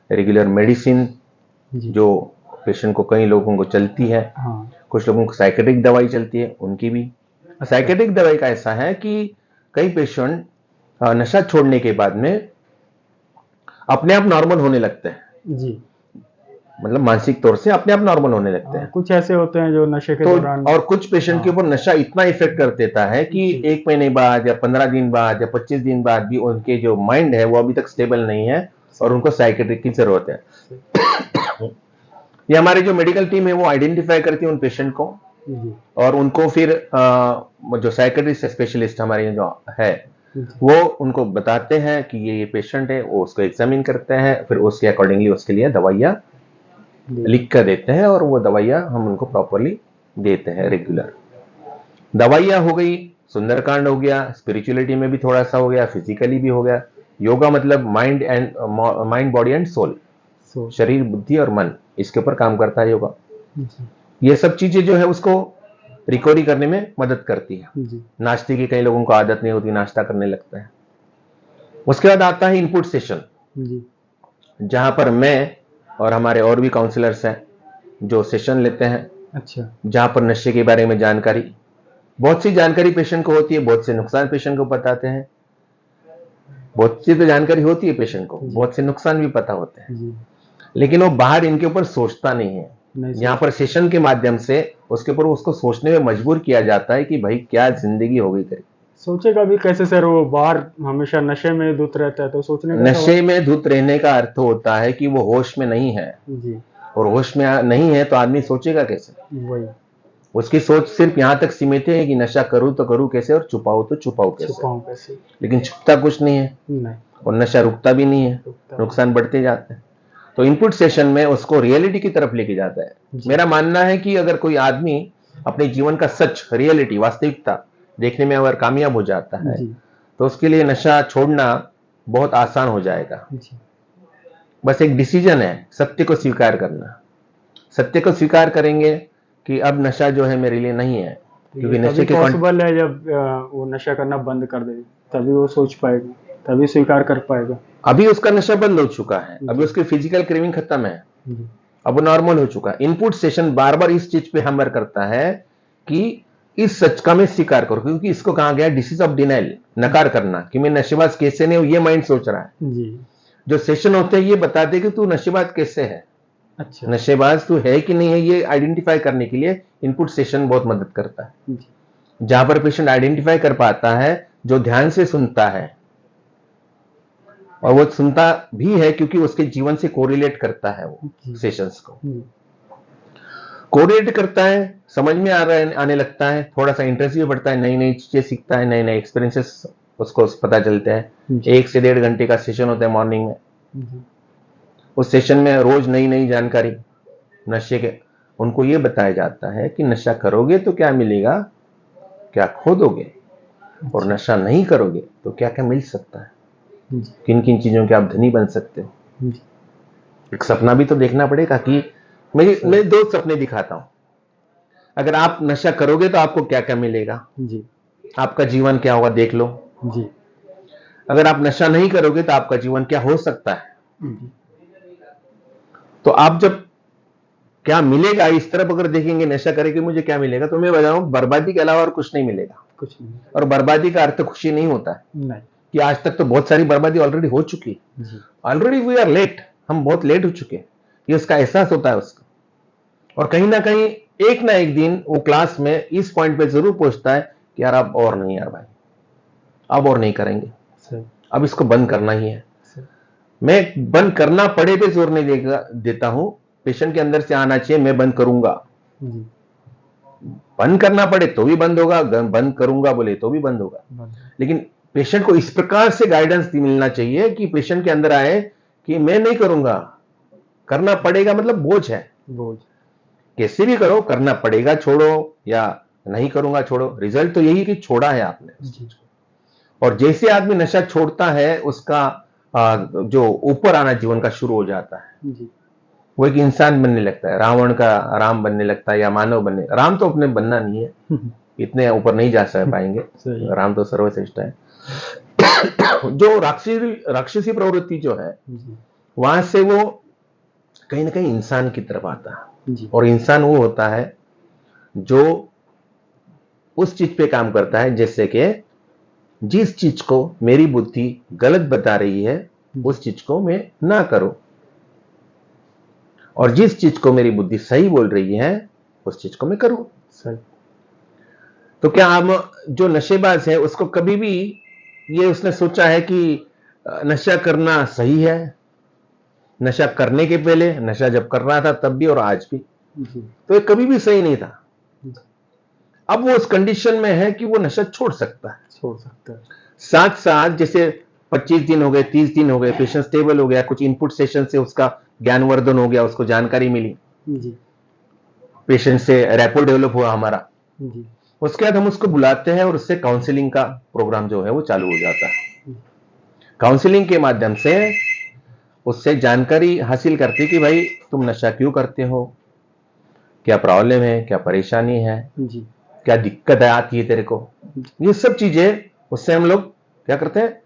रेगुलर मेडिसिन जी जो पेशेंट को, कई लोगों को चलती है, हाँ कुछ लोगों को साइकेट्रिक दवाई चलती है, उनकी भी। साइकेट्रिक दवाई का ऐसा है कि कई पेशेंट नशा छोड़ने के बाद में अपने आप नॉर्मल होने लगते हैं, जी मतलब मानसिक तौर से अपने आप नॉर्मल होने लगते हैं। कुछ ऐसे होते हैं जो नशे के तो दौरान और कुछ पेशेंट के ऊपर नशा इतना इफेक्ट कर देता है कि जी। 1 महीने बाद या 15 दिन बाद या 25 दिन बाद भी उनके जो माइंड है वो अभी तक स्टेबल नहीं है, और उनको साइकेट्रिक की जरूरत है। ये हमारी जो मेडिकल टीम है वो आइडेंटिफाई करती है उन पेशेंट को, जी और उनको फिर जो साइकेट्रिस्ट स्पेशलिस्ट हमारे जो है जी वो उनको बताते हैं कि ये पेशेंट है, वो उसको एग्जामिन करते हैं, फिर उसके अकॉर्डिंगली उसके लिए दवाइयाँ लिख कर देते हैं, और वो दवाइयाँ हम उनको प्रॉपरली देते हैं रेगुलर। दवाइयाँ हो गई, सुंदरकांड हो गया, स्पिरिचुअलिटी में भी थोड़ा सा हो गया, फिजिकली भी हो गया। योगा मतलब माइंड बॉडी एंड सोल, सो शरीर बुद्धि और मन, इसके ऊपर काम करता है योगा। जी ये सब चीजें जो है उसको रिकवरी करने में मदद करती है। जी नाश्ते की कई लोगों को आदत नहीं होती, नाश्ता करने लगता है। उसके बाद आता है इनपुट सेशन, जी जहां पर मैं और हमारे और भी काउंसलर्स हैं जो सेशन लेते हैं, अच्छा जहां पर नशे के बारे में जानकारी, बहुत सी जानकारी पेशेंट को होती है, बहुत से नुकसान पेशेंट को बताते हैं। बहुत सी तो जानकारी होती है पेशेंट को, बहुत से नुकसान भी पता होते हैं, जी लेकिन वो बाहर इनके ऊपर सोचता नहीं है। नहीं यहाँ पर सेशन के माध्यम से उसके ऊपर उसको सोचने में मजबूर किया जाता है कि भाई क्या जिंदगी हो गई तेरी। सोचेगा भी कैसे सर, वो बाहर हमेशा नशे में धुत रहता है, तो सोचने का नशे में धुत रहने का अर्थ होता है कि वो होश में नहीं है, जी और होश में नहीं है तो आदमी सोचेगा कैसे। वही, उसकी सोच सिर्फ यहाँ तक सीमित है कि नशा करूँ तो करूँ कैसे और छुपाऊँ तो छुपाऊँ कैसे, छुपाऊं कैसे। लेकिन छुपता कुछ नहीं है नहीं और नशा रुकता भी नहीं है, रुकता नुकसान बढ़ते जाते हैं। तो इनपुट सेशन में उसको रियलिटी की तरफ लेके जाता है। जी। मेरा मानना है कि अगर कोई आदमी अपने जीवन का सच, रियलिटी, वास्तविकता देखने में अगर कामयाब हो जाता है जी तो उसके लिए नशा छोड़ना बहुत आसान हो जाएगा। जी बस एक डिसीजन है, सत्य को स्वीकार करना। सत्य को स्वीकार करेंगे कि अब नशा जो है मेरे लिए नहीं है, क्योंकि ये नशे तभी के पॉसिबल है जब वो नशा करना बंद कर दे, तभी वो सोच पाएगा, तभी स्वीकार कर पाएगा। अभी उसका नशा बंद हो चुका है, अभी जी। उसकी फिजिकल क्रेविंग खत्म है, जी अब वो नॉर्मल हो चुका है। इनपुट सेशन बार बार इस चीज पे हमर करता है कि इस सच का मैं स्वीकार करूं, क्योंकि इसको कहा गया डिसीज ऑफ डिनाइल, नकार करना, कि मैं नशेबाज कैसे नहीं हूं, ये माइंड सोच रहा है। जी जो सेशन होते हैं ये बताते कि तू नशेबाज कैसे है, अच्छा नशेबाज तू है कि नहीं है, ये आइडेंटिफाई करने के लिए इनपुट सेशन बहुत मदद करता है। जी जहां पर पेशेंट आइडेंटिफाई कर पाता है, जो ध्यान से सुनता है, और वो सुनता भी है क्योंकि उसके जीवन से कोरिलेट करता है, वो जी सेशंस को जी कोरिलेट करता है, समझ में आने लगता है, थोड़ा सा इंटरेस्ट भी बढ़ता है, नई नई चीजें सीखता है, नए नए एक्सपीरियंसेस उसको पता चलते हैं। जी 1 से 1.5 घंटे का सेशन होता है मॉर्निंग में। जी उस सेशन में रोज नई नई जानकारी नशे के उनको ये बताया जाता है कि नशा करोगे तो क्या मिलेगा, क्या खो दोगे, और नशा नहीं करोगे तो क्या क्या मिल सकता है, जी किन किन चीजों के आप धनी बन सकते हो। जी एक सपना भी तो देखना पड़ेगा कि मैं 2 सपने दिखाता हूं। अगर आप नशा करोगे तो आपको क्या क्या मिलेगा, जी आपका जीवन क्या होगा, देख लो। जी अगर आप नशा नहीं करोगे तो आपका जीवन क्या हो सकता है। जी तो आप जब क्या मिलेगा इस तरफ अगर देखेंगे, नशा करेंगे मुझे क्या मिलेगा, तो मैं बता रहा हूं बर्बादी के अलावा और कुछ नहीं मिलेगा। कुछ नहीं। और बर्बादी का अर्थ खुशी नहीं होता है नहीं कि आज तक तो बहुत सारी बर्बादी ऑलरेडी हो चुकी है, जी ऑलरेडी वी आर लेट, हम बहुत लेट हो चुके हैं, ये उसका एहसास होता है उसका। और कहीं ना कहीं एक ना एक दिन वो क्लास में इस पॉइंट पे जरूर पहुंचता है कि यार अब और नहीं यार भाई, अब और नहीं करेंगे, सही अब इसको बंद करना ही है। सही मैं बंद करना पड़े पे जोर नहीं देता हूं, पेशेंट के अंदर से आना चाहिए मैं बंद करूंगा। जी बंद करना पड़े तो भी बंद होगा, बंद करूंगा बोले तो भी बंद होगा। बंद लेकिन पेशेंट को इस प्रकार से गाइडेंस मिलना चाहिए कि पेशेंट के अंदर आए कि मैं नहीं करूंगा, करना पड़ेगा मतलब बोझ है, बोझ कैसे भी करो करना पड़ेगा, छोड़ो या नहीं करूंगा छोड़ो, रिजल्ट तो यही कि छोड़ा है आपने। जी और जैसे आदमी नशा छोड़ता है उसका जो ऊपर आना जीवन का शुरू हो जाता है, जी वो एक इंसान बनने लगता है, रावण का राम बनने लगता है या मानव बनने। राम तो अपने बनना नहीं है, इतने ऊपर नहीं जा पाएंगे, सही राम तो सर्वश्रेष्ठ है। जो राक्षसी प्रवृत्ति जो है जी वहां से वो कहीं ना कहीं इंसान की तरफ आता है, जी और इंसान वो होता है जो उस चीज पे काम करता है, जैसे कि जिस चीज को मेरी बुद्धि गलत बता रही है उस चीज को मैं ना करूं, और जिस चीज को मेरी बुद्धि सही बोल रही है उस चीज को मैं करूं। सही तो क्या हम जो नशेबाज है उसको कभी भी ये उसने सोचा है कि नशा करना सही है, नशा करने के पहले, नशा जब कर रहा था तब भी और आज भी, जी तो ये कभी भी सही नहीं था। जी अब वो उस कंडीशन में है कि वो नशा छोड़ सकता है। छोड़ सकता है। साथ साथ जैसे 25 दिन हो गए, 30 दिन हो गए, पेशेंट स्टेबल हो गया, कुछ इनपुट सेशन से उसका ज्ञानवर्धन हो गया, उसको जानकारी मिली, जी पेशेंट से रैपो डेवलप हुआ हमारा, जी उसके बाद हम उसको बुलाते हैं और उससे काउंसलिंग का प्रोग्राम जो है वो चालू हो जाता है। काउंसलिंग के माध्यम से उससे जानकारी हासिल करती कि भाई तुम नशा क्यों करते हो, क्या प्रॉब्लम है, क्या परेशानी है, जी क्या दिक्कत है आती है तेरे को, ये सब चीजें उससे हम लोग क्या करते हैं,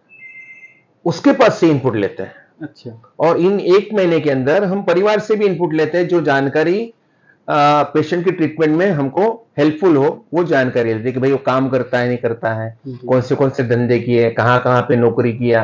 उसके पास से इनपुट लेते हैं। अच्छा और इन 1 महीने के अंदर हम परिवार से भी इनपुट लेते हैं, जो जानकारी पेशेंट की ट्रीटमेंट में हमको हेल्पफुल हो, वो जानकारी लेते हैं कि भाई वो काम करता है नहीं करता है, जी कौन से धंधे किए, कहाँ कहाँ पे नौकरी किया,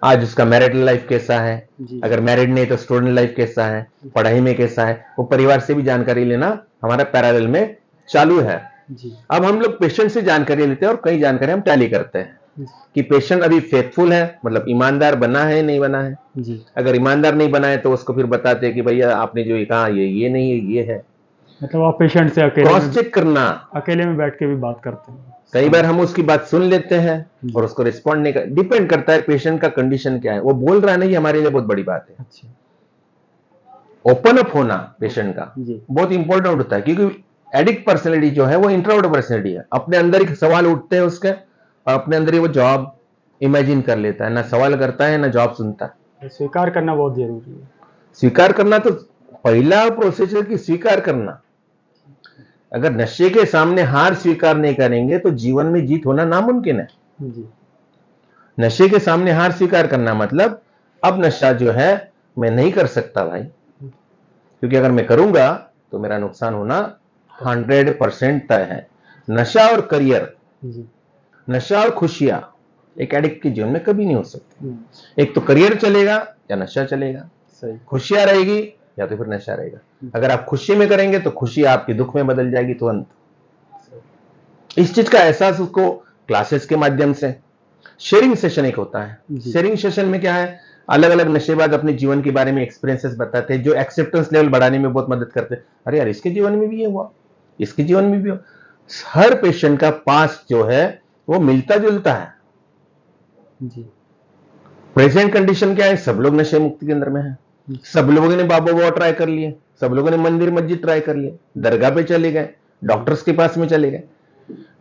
आज उसका मैरिटल लाइफ कैसा है, जी अगर मैरिड नहीं तो स्टूडेंट लाइफ कैसा है, पढ़ाई में कैसा है, वो परिवार से भी जानकारी लेना हमारा पैरेलल में चालू है। जी अब हम लोग पेशेंट से जानकारी लेते हैं और कई जानकारी हम टैली करते हैं जी कि पेशेंट अभी फेथफुल है, मतलब ईमानदार बना है नहीं बना है। जी। अगर ईमानदार नहीं बना है तो उसको फिर बताते हैं कि भैया आपने जो ये कहा ये नहीं है, ये है। मतलब आप पेशेंट से क्रॉस चेक करना, अकेले में बैठ के भी बात करते हैं। कई बार हम उसकी बात सुन लेते हैं जी। और उसको रिस्पॉन्ड नहीं कर, डिपेंड करता है पेशेंट का कंडीशन क्या है, वो बोल रहा है नहीं, हमारे लिए बहुत बड़ी बात है। अच्छा ओपन अप होना पेशेंट का जी बहुत इंपॉर्टेंट होता है, क्योंकि एडिक्ट पर्सनैलिटी जो है वो इंट्रोवर्ट पर्सनैलिटी है। अपने अंदर ही सवाल उठते हैं उसके और अपने अंदर ही वो जवाब इमेजिन कर लेता है, ना सवाल करता है ना जवाब सुनता है। तो स्वीकार करना बहुत जरूरी है। स्वीकार करना तो पहला प्रोसेस है कि स्वीकार करना। अगर नशे के सामने हार स्वीकार नहीं करेंगे तो जीवन में जीत होना नामुमकिन है। जी नशे के सामने हार स्वीकार करना मतलब अब नशा जो है मैं नहीं कर सकता भाई, क्योंकि अगर मैं करूंगा तो मेरा नुकसान होना 100% तय है। नशा और करियर, जी नशा और खुशियां एक एडिक्ट के जीवन में कभी नहीं हो सकती। हम्म, एक तो करियर चलेगा या नशा चलेगा, सही खुशियां रहेगी या तो फिर नशा रहेगा। अगर आप खुशी में करेंगे तो खुशी आपकी दुख में बदल जाएगी तुरंत। इस चीज का एहसास उसको क्लासेस के माध्यम से, शेयरिंग सेशन एक होता है। जी। शेयरिंग सेशन में क्या है, अलग अलग नशेबाज अपने जीवन के बारे में एक्सपीरियंसेस बताते हैं जो एक्सेप्टेंस लेवल बढ़ाने में बहुत मदद करते हैं। अरे यार इसके जीवन में भी ये हुआ, इसके जीवन में भी हुआ। हर पेशेंट का पास्ट जो है वो मिलता जुलता है। जी प्रेजेंट कंडीशन क्या है, सब लोग नशे मुक्ति केंद्र में है, सब लोगों ने बाबा बाबा ट्राई कर लिए, सब लोगों ने मंदिर मस्जिद ट्राई कर लिए, दरगाह पे चले गए, डॉक्टर्स के पास में चले गए,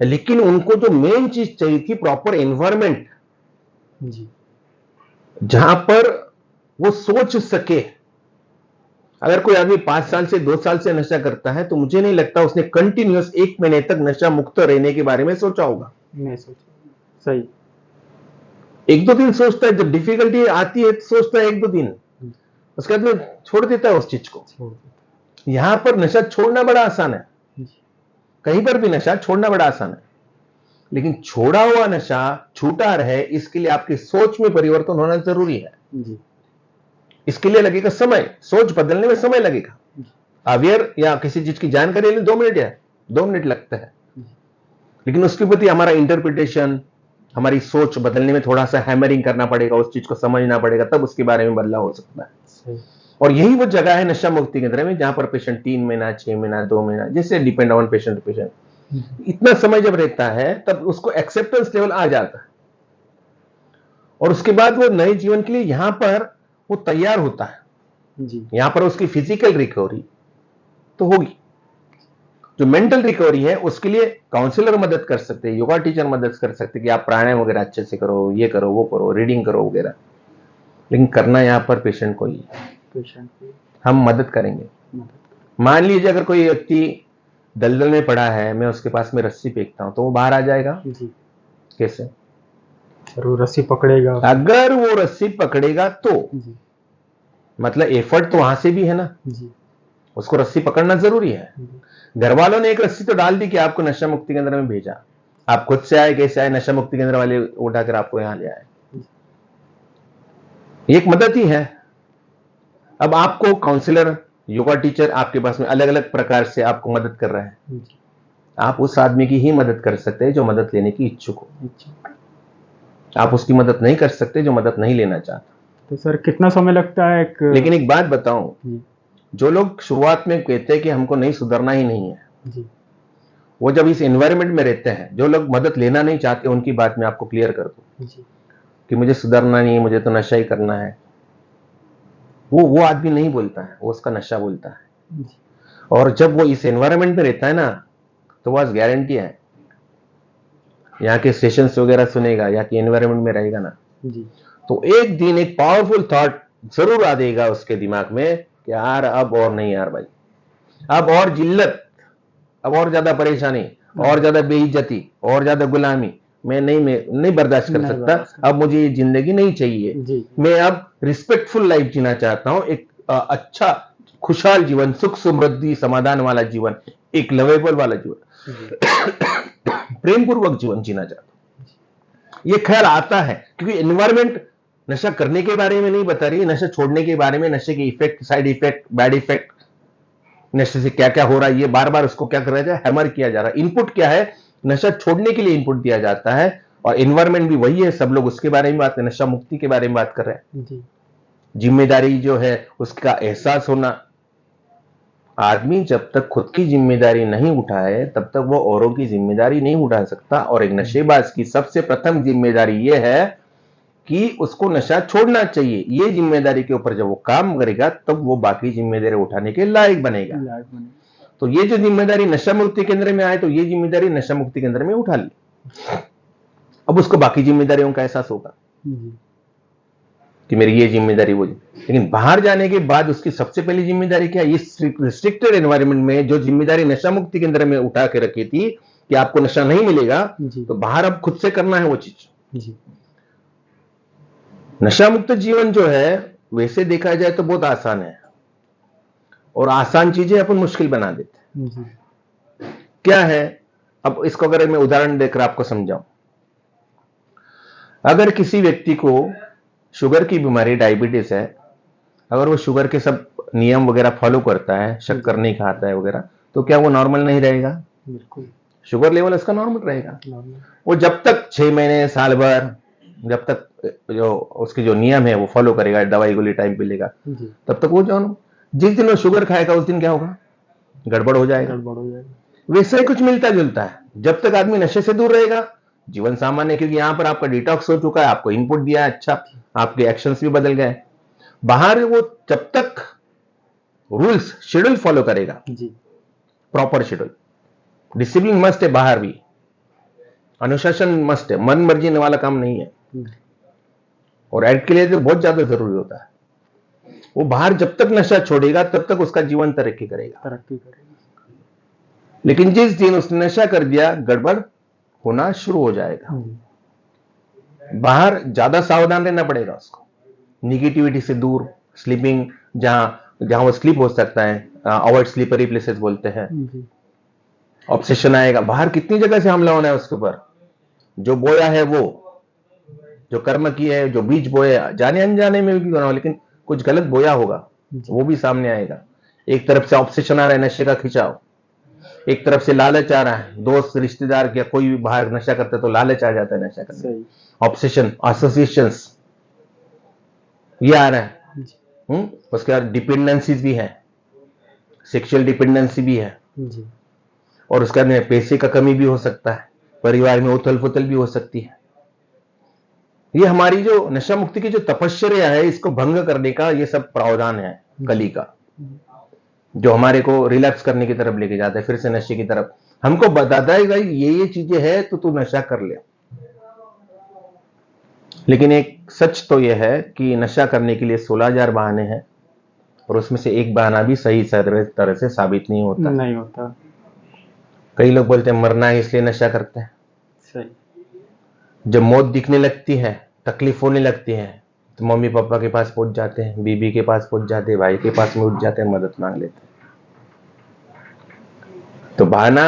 लेकिन उनको जो मेन चीज चाहिए थी प्रॉपर एनवायरमेंट, जी जहां पर वो सोच सके। अगर कोई आदमी 5 साल से 2 साल से नशा करता है तो मुझे नहीं लगता उसने कंटिन्यूअस 1 महीने तक नशा मुक्त रहने के बारे में सोचा होगा। नहीं सोचा सही। 1-2 दिन सोचता है, जब डिफिकल्टी आती है तो सोचता है 1-2 दिन, उसके बाद में छोड़ देता है उस चीज को। छोड़ देता यहां पर नशा छोड़ना बड़ा आसान है, जी कहीं पर भी नशा छोड़ना बड़ा आसान है, लेकिन छोड़ा हुआ नशा छूटा रहे इसके लिए आपकी सोच में परिवर्तन होना जरूरी है। जी इसके लिए लगेगा समय, सोच बदलने में समय लगेगा। अवेयर या किसी चीज की जानकारी लेने 2 मिनट या 2 मिनट लगता है, लेकिन उसके प्रति हमारा इंटरप्रिटेशन, हमारी सोच बदलने में थोड़ा सा हैमरिंग करना पड़ेगा, उस चीज को समझना पड़ेगा, तब उसके बारे में बदलाव हो सकता है। सही। और यही वो जगह है नशा मुक्ति केंद्र में जहां पर पेशेंट 3 महीना 6 महीना 2 महीना, जैसे depend on patient to patient, इतना समय जब रहता है तब उसको एक्सेप्टेंस लेवल आ जाता है और उसके बाद वो नए जीवन के लिए यहां पर वो तैयार होता है। जी यहां पर उसकी फिजिकल रिकवरी तो होगी, जो मेंटल रिकवरी है उसके लिए काउंसलर मदद कर सकते हैं, योगा टीचर मदद कर सकते हैं कि आप प्राणायाम वगैरह अच्छे से करो, ये करो वो करो, रीडिंग करो वगैरह, लेकिन करना यहां पर पेशेंट को ही है। पेशेंट की हम मदद करेंगे। मदद मान लीजिए अगर कोई व्यक्ति दलदल में पड़ा है, मैं उसके पास में रस्सी फेंकता हूं तो वो बाहर आ जाएगा जी कैसे? और वो रस्सी पकड़ेगा अगर वो रस्सी पकड़ेगा तो जी मतलब एफर्ट तो वहां से भी है ना, जी उसको रस्सी पकड़ना जरूरी है। घर वालों ने एक रस्सी तो डाल दी कि आपको नशा मुक्ति केंद्र में भेजा, आप खुद से आए कैसे आए, नशा मुक्ति केंद्र वाले उठाकर आपको यहां ले आए, एक मदद ही है। अब आपको काउंसलर योगा टीचर आपके पास में अलग अलग प्रकार से आपको मदद कर रहा है, जी आप उस आदमी की ही मदद कर सकते हैं जो मदद लेने की इच्छुक हो, अच्छा। आप उसकी मदद नहीं कर सकते जो मदद नहीं लेना चाहता। तो सर कितना समय लगता है एक लेकिन एक बात बताऊं, जी जो लोग शुरुआत में कहते हैं कि हमको नहीं सुधरना ही नहीं है, जी वो जब इस एनवायरनमेंट में रहते हैं, जो लोग मदद लेना नहीं चाहते उनकी बात मैं आपको क्लियर कर दूं जी कि मुझे सुधरना नहीं है, मुझे तो नशा ही करना है, वो आदमी नहीं बोलता है, वो उसका नशा बोलता है। जी और जब वो इस एनवायरनमेंट में रहता है ना तो बस गारंटी है, यहाँ के सेशंस वगैरह सुनेगा या कि एनवायरनमेंट में रहेगा ना, जी तो एक दिन एक पावरफुल थॉट जरूर आ देगा उसके दिमाग में कि यार अब और नहीं यार भाई, अब और जिल्लत, अब और ज्यादा परेशानी, और ज्यादा बेइज्जती, और ज्यादा गुलामी मैं नहीं बर्दाश्त कर नहीं सकता, बर्दाश्त अब मुझे ये जिंदगी नहीं चाहिए, जी मैं अब रिस्पेक्टफुल लाइफ जीना चाहता हूं, एक अच्छा खुशहाल जीवन, सुख समृद्धि समाधान वाला जीवन, एक लवेबल वाला जीवन, प्रेम पूर्वक जीवन जीना चाहता हूं। ये ख्याल आता है क्योंकि एनवायरमेंट नशा करने के बारे में नहीं बता रही है, नशा छोड़ने के बारे में, नशे के effect, side effect, bad effect, नशे से क्या क्या हो रहा है, ये बार बार उसको क्या कर रहा है, हैमर किया जा रहा है। इनपुट क्या है, नशा छोड़ने के लिए इनपुट दिया जाता है, और एनवायरमेंट भी वही है, सब लोग उसके बारे में बात कर, नशा मुक्ति के बारे में बात कर रहे हैं। जी जिम्मेदारी जो है उसका एहसास होना। आदमी जब तक खुद की जिम्मेदारी नहीं उठाए तब तक वो औरों की जिम्मेदारी नहीं उठा सकता। और एक नशेबाज की सबसे प्रथम जिम्मेदारी ये है कि उसको नशा छोड़ना चाहिए। ये जिम्मेदारी के ऊपर जब वो काम करेगा तब वो बाकी जिम्मेदारी उठाने के लायक बनेगा। लाइफ बने। तो ये जो जिम्मेदारी नशा मुक्ति केंद्र में आए, तो ये जिम्मेदारी नशा मुक्ति केंद्र में उठा ली। अब उसको बाकी जिम्मेदारियों का एहसास होगा जी कि मेरी ये जिम्मेदारी, वो लेकिन बाहर जाने के बाद उसकी सबसे पहली जिम्मेदारी क्या है, इस रिस्ट्रिक्टेड एनवायरनमेंट में जो जिम्मेदारी नशा मुक्ति केंद्र में उठा के रखी थी कि आपको नशा नहीं मिलेगा, जी तो बाहर अब खुद से करना है वो चीज। जी नशा मुक्त जीवन जो है वैसे देखा जाए तो बहुत आसान है, और आसान चीजें अपन मुश्किल बना देते हैं। जी क्या है, अब इसको अगर मैं उदाहरण देकर आपको समझाऊं, अगर किसी व्यक्ति को शुगर की बीमारी, डायबिटीज है, अगर वो शुगर के सब नियम वगैरह फॉलो करता है, शक्कर नहीं खाता है वगैरह, तो क्या वो नॉर्मल नहीं रहेगा? बिल्कुल शुगर लेवल उसका नॉर्मल रहेगा। नॉर्मल। वो जब तक 6 महीने, साल भर, जब तक जो उसके जो नियम है वो फॉलो करेगा, दवाई गोली टाइम पे लेगा, जी तब तक वो जानो। जिस दिन वो शुगर खाएगा उस दिन क्या होगा, गड़बड़ हो जाएगा। गड़बड़ हो जाएगा। वैसे ही कुछ मिलता जुलता है। जब तक आदमी नशे से दूर रहेगा, जीवन सामान्य, क्योंकि यहां पर आपका डिटॉक्स हो चुका है, आपको इनपुट दिया है, अच्छा, आपके एक्शंस भी बदल गए। बाहर वो जब तक रूल्स शेड्यूल फॉलो करेगा, जी प्रॉपर शेड्यूल, डिसिप्लिन मस्ट है, बाहर भी अनुशासन मस्ट है, मन मर्जी वाला काम नहीं है। और एड के लिए तो बहुत ज्यादा जरूरी होता है। वो बाहर जब तक नशा छोड़ेगा तब तक उसका जीवन तरक्की करेगा। तरक्की करेगा। लेकिन जिस दिन उसने नशा कर दिया, गड़बड़ होना शुरू हो जाएगा। बाहर ज्यादा सावधान रहना पड़ेगा उसको, निगेटिविटी से दूर, स्लीपिंग, जहां वो स्लीप हो सकता है, अवॉइड स्लीपरी प्लेसेस बोलते हैं। जी ऑब्सेशन आएगा, बाहर कितनी जगह से हमला होना है उसके ऊपर। जो बोया है वो, जो कर्म किया है, जो बीज बोया, जाने अनजाने में भी क्यों ना हो, लेकिन कुछ गलत बोया होगा, वो भी सामने आएगा। एक तरफ से ऑब्सेशन आ रहा है, नशे का खिंचाव, एक तरफ से लालच आ रहा है, दोस्त रिश्तेदार या कोई भी बाहर नशा करता है तो लालच आ जाता है नशा करने। सही। ऑब्सेशन, एसोसिएशंस, ये आ रहा है। जी उसके बाद डिपेंडेंसीज भी है, सेक्सुअल डिपेंडेंसी भी है, जी और उसके बाद में पैसे का कमी भी हो सकता है, परिवार में उथल पुथल भी हो सकती है। ये हमारी जो नशा मुक्ति की जो तपश्चर्या है, इसको भंग करने का ये सब प्रावधान है कली का, जो हमारे को रिलैप्स करने की तरफ लेके जाता है, फिर से नशे की तरफ। हमको बताता है भाई ये चीजें है तो तू नशा कर ले। लेकिन एक सच तो यह है कि नशा करने के लिए 16,000 बहाने हैं, और उसमें से एक बहाना भी सही तरह से साबित नहीं होता। नहीं होता। कई लोग बोलते हैं मरना है इसलिए नशा करते हैं। सही। जब मौत दिखने लगती है, तकलीफ होने लगती है, तो मम्मी पापा के पास पहुंच जाते हैं, बीबी के पास पहुंच जाते हैं, भाई के पास में उठ जाते हैं, मदद मांग लेते हैं। तो बहाना,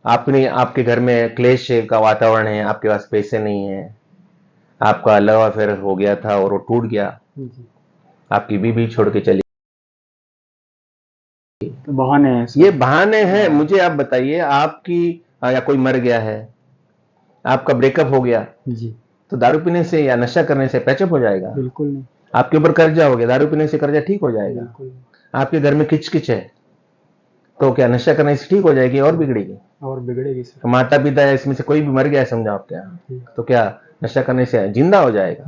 आपके घर में क्लेश का वातावरण है, आपके पास पैसे नहीं है, आपका लव अफेयर हो गया था और वो टूट गया, जी आपकी बीबी छोड़ के चली, तो बहाने हैं सब। ये बहाने हैं। मुझे आप बताइए, आपकी या कोई मर गया है, आपका ब्रेकअप हो गया, जी तो दारू पीने से या नशा करने से पैचअप हो जाएगा? बिल्कुल नहीं। आपके ऊपर कर्जा हो गया, दारू पीने से कर्जा ठीक हो जाएगा? बिल्कुल नहीं। आपके घर में किचकिच है, तो क्या नशा करने से ठीक हो जाएगी और बिगड़ेगी? और बिगड़ेगी सर। माता पिता है, इसमें से कोई भी मर गया है समझो आप, क्या तो क्या नशा करने से जिंदा हो जाएगा?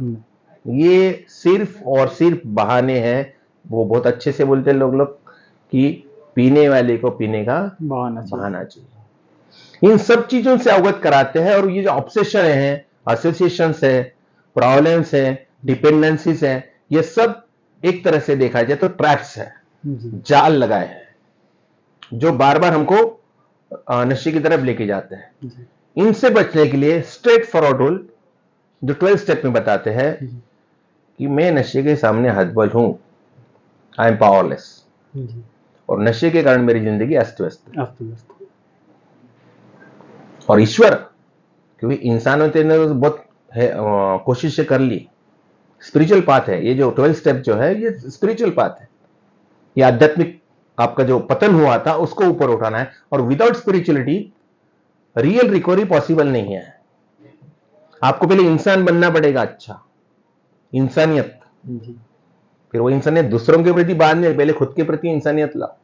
ये सिर्फ और सिर्फ बहाने हैं। वो बहुत अच्छे से बोलते हैं लोग कि पीने वाले को पीने का बहाना चाहिए। इन सब चीजों से अवगत कराते हैं। और ये जो ऑब्सेशन है, एसोसिएशंस है, प्रॉब्लम्स है, डिपेंडेंसीज है, ये सब एक तरह से देखा जाए तो ट्रैप्स है, जाल लगाए हैं, जो बार बार हमको नशे की तरफ लेके जाते हैं। इनसे बचने के लिए स्ट्रेट फॉरवर्ड रूल जो 12 स्टेप में बताते हैं कि मैं नशे के सामने हतबल हूं, आई एम पावरलेस, और नशे के कारण मेरी जिंदगी अस्त व्यस्त। और ईश्वर, क्योंकि इंसानों ने तो बहुत कोशिशें कर ली, स्पिरिचुअल पाथ है। ये जो 12 स्टेप जो है ये स्पिरिचुअल पाथ है। ये आध्यात्मिक आपका जो पतन हुआ था उसको ऊपर उठाना है, और without spirituality real recovery possible नहीं है। आपको पहले इंसान बनना पड़ेगा, अच्छा इंसानियत, जी फिर वो इंसानियत दूसरों के प्रति बाद में, पहले खुद के प्रति इंसानियत लाओ।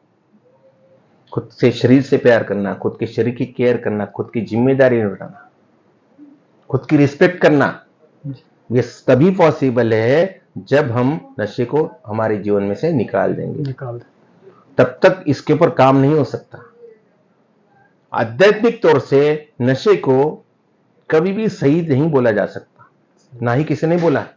खुद से शरीर से प्यार करना, खुद के शरीर की केयर करना, खुद की जिम्मेदारी उठाना, खुद की रिस्पेक्ट करना, ये तभी पॉसिबल है जब हम नशे को हमारे जीवन में से निकाल देंगे। तब तक इसके ऊपर काम नहीं हो सकता। आध्यात्मिक तौर से नशे को कभी भी सही नहीं बोला जा सकता, ना ही किसी ने बोला है।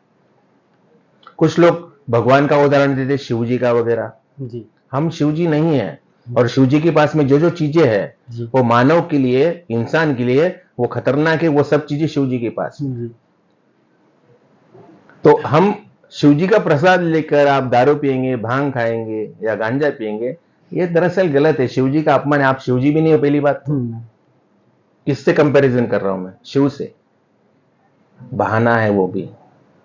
कुछ लोग भगवान का उदाहरण देते, शिव जी का वगैरह। जी हम शिव जी नहीं है, और शिव जी के पास में जो जो चीजें हैं वो मानव के लिए, इंसान के लिए वो खतरनाक है, वो सब चीजें शिव जी के पास। तो हम शिव जी का प्रसाद लेकर आप दारू पिएंगे, भांग खाएंगे या गांजा पिएंगे, ये दरअसल गलत है। शिव जी का अपमान है। आप शिव जी भी नहीं हो, पहली बात। किससे कंपैरिजन कर रहा हूं मैं? शिव से। बहाना है वो भी,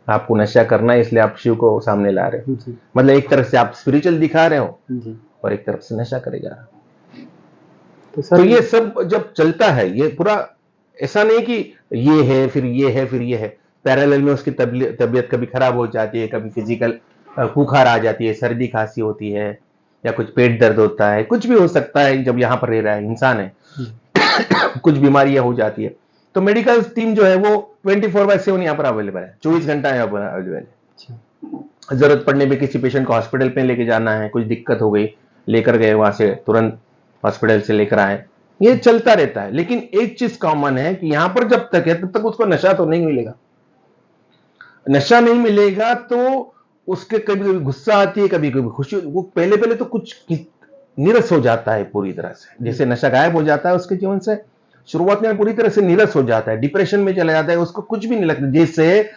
आपको नशा करना है इसलिए आप शिव को सामने ला रहे हो। मतलब एक तरफ से आप स्पिरिचुअल दिखा रहे हो और एक तरफ से नशा करे जा रहा हो। तो ये सब जब चलता है, ये पूरा ऐसा नहीं कि ये है फिर ये है फिर ये है, पैरेलल में उसकी तबीयत कभी खराब हो जाती है, कभी फिजिकल बुखार आ जाती है, सर्दी खांसी होती है, या कुछ पेट दर्द होता है, कुछ भी हो सकता है जब यहां पर रह रहा है, इंसान है। कुछ बीमारियां हो जाती है, तो मेडिकल टीम जो है वो 24/7 यहाँ पर अवेलेबल है, 24 घंटा यहाँ पर अवेलेबल है। जरूरत पड़ने पे किसी पेशेंट को हॉस्पिटल पे लेके जाना है, कुछ दिक्कत हो गई, लेकर गए, वहां से तुरंत हॉस्पिटल से लेकर आए, ये चलता रहता है। लेकिन एक चीज कॉमन है कि यहां पर जब तक है तब तक उसको नशा तो नहीं मिलेगा। नशा नहीं मिलेगा तो उसके कभी कभी गुस्सा आती है, कभी कभी खुशी, वो पहले पहले तो कुछ नीरस हो जाता है पूरी तरह से, जैसे नशा गायब हो जाता है उसके जीवन से, शुरुआत में पूरी तरह से नीरस हो जाता है, डिप्रेशन में चला जाता है, उसको कुछ भी नहीं लगता। जैसे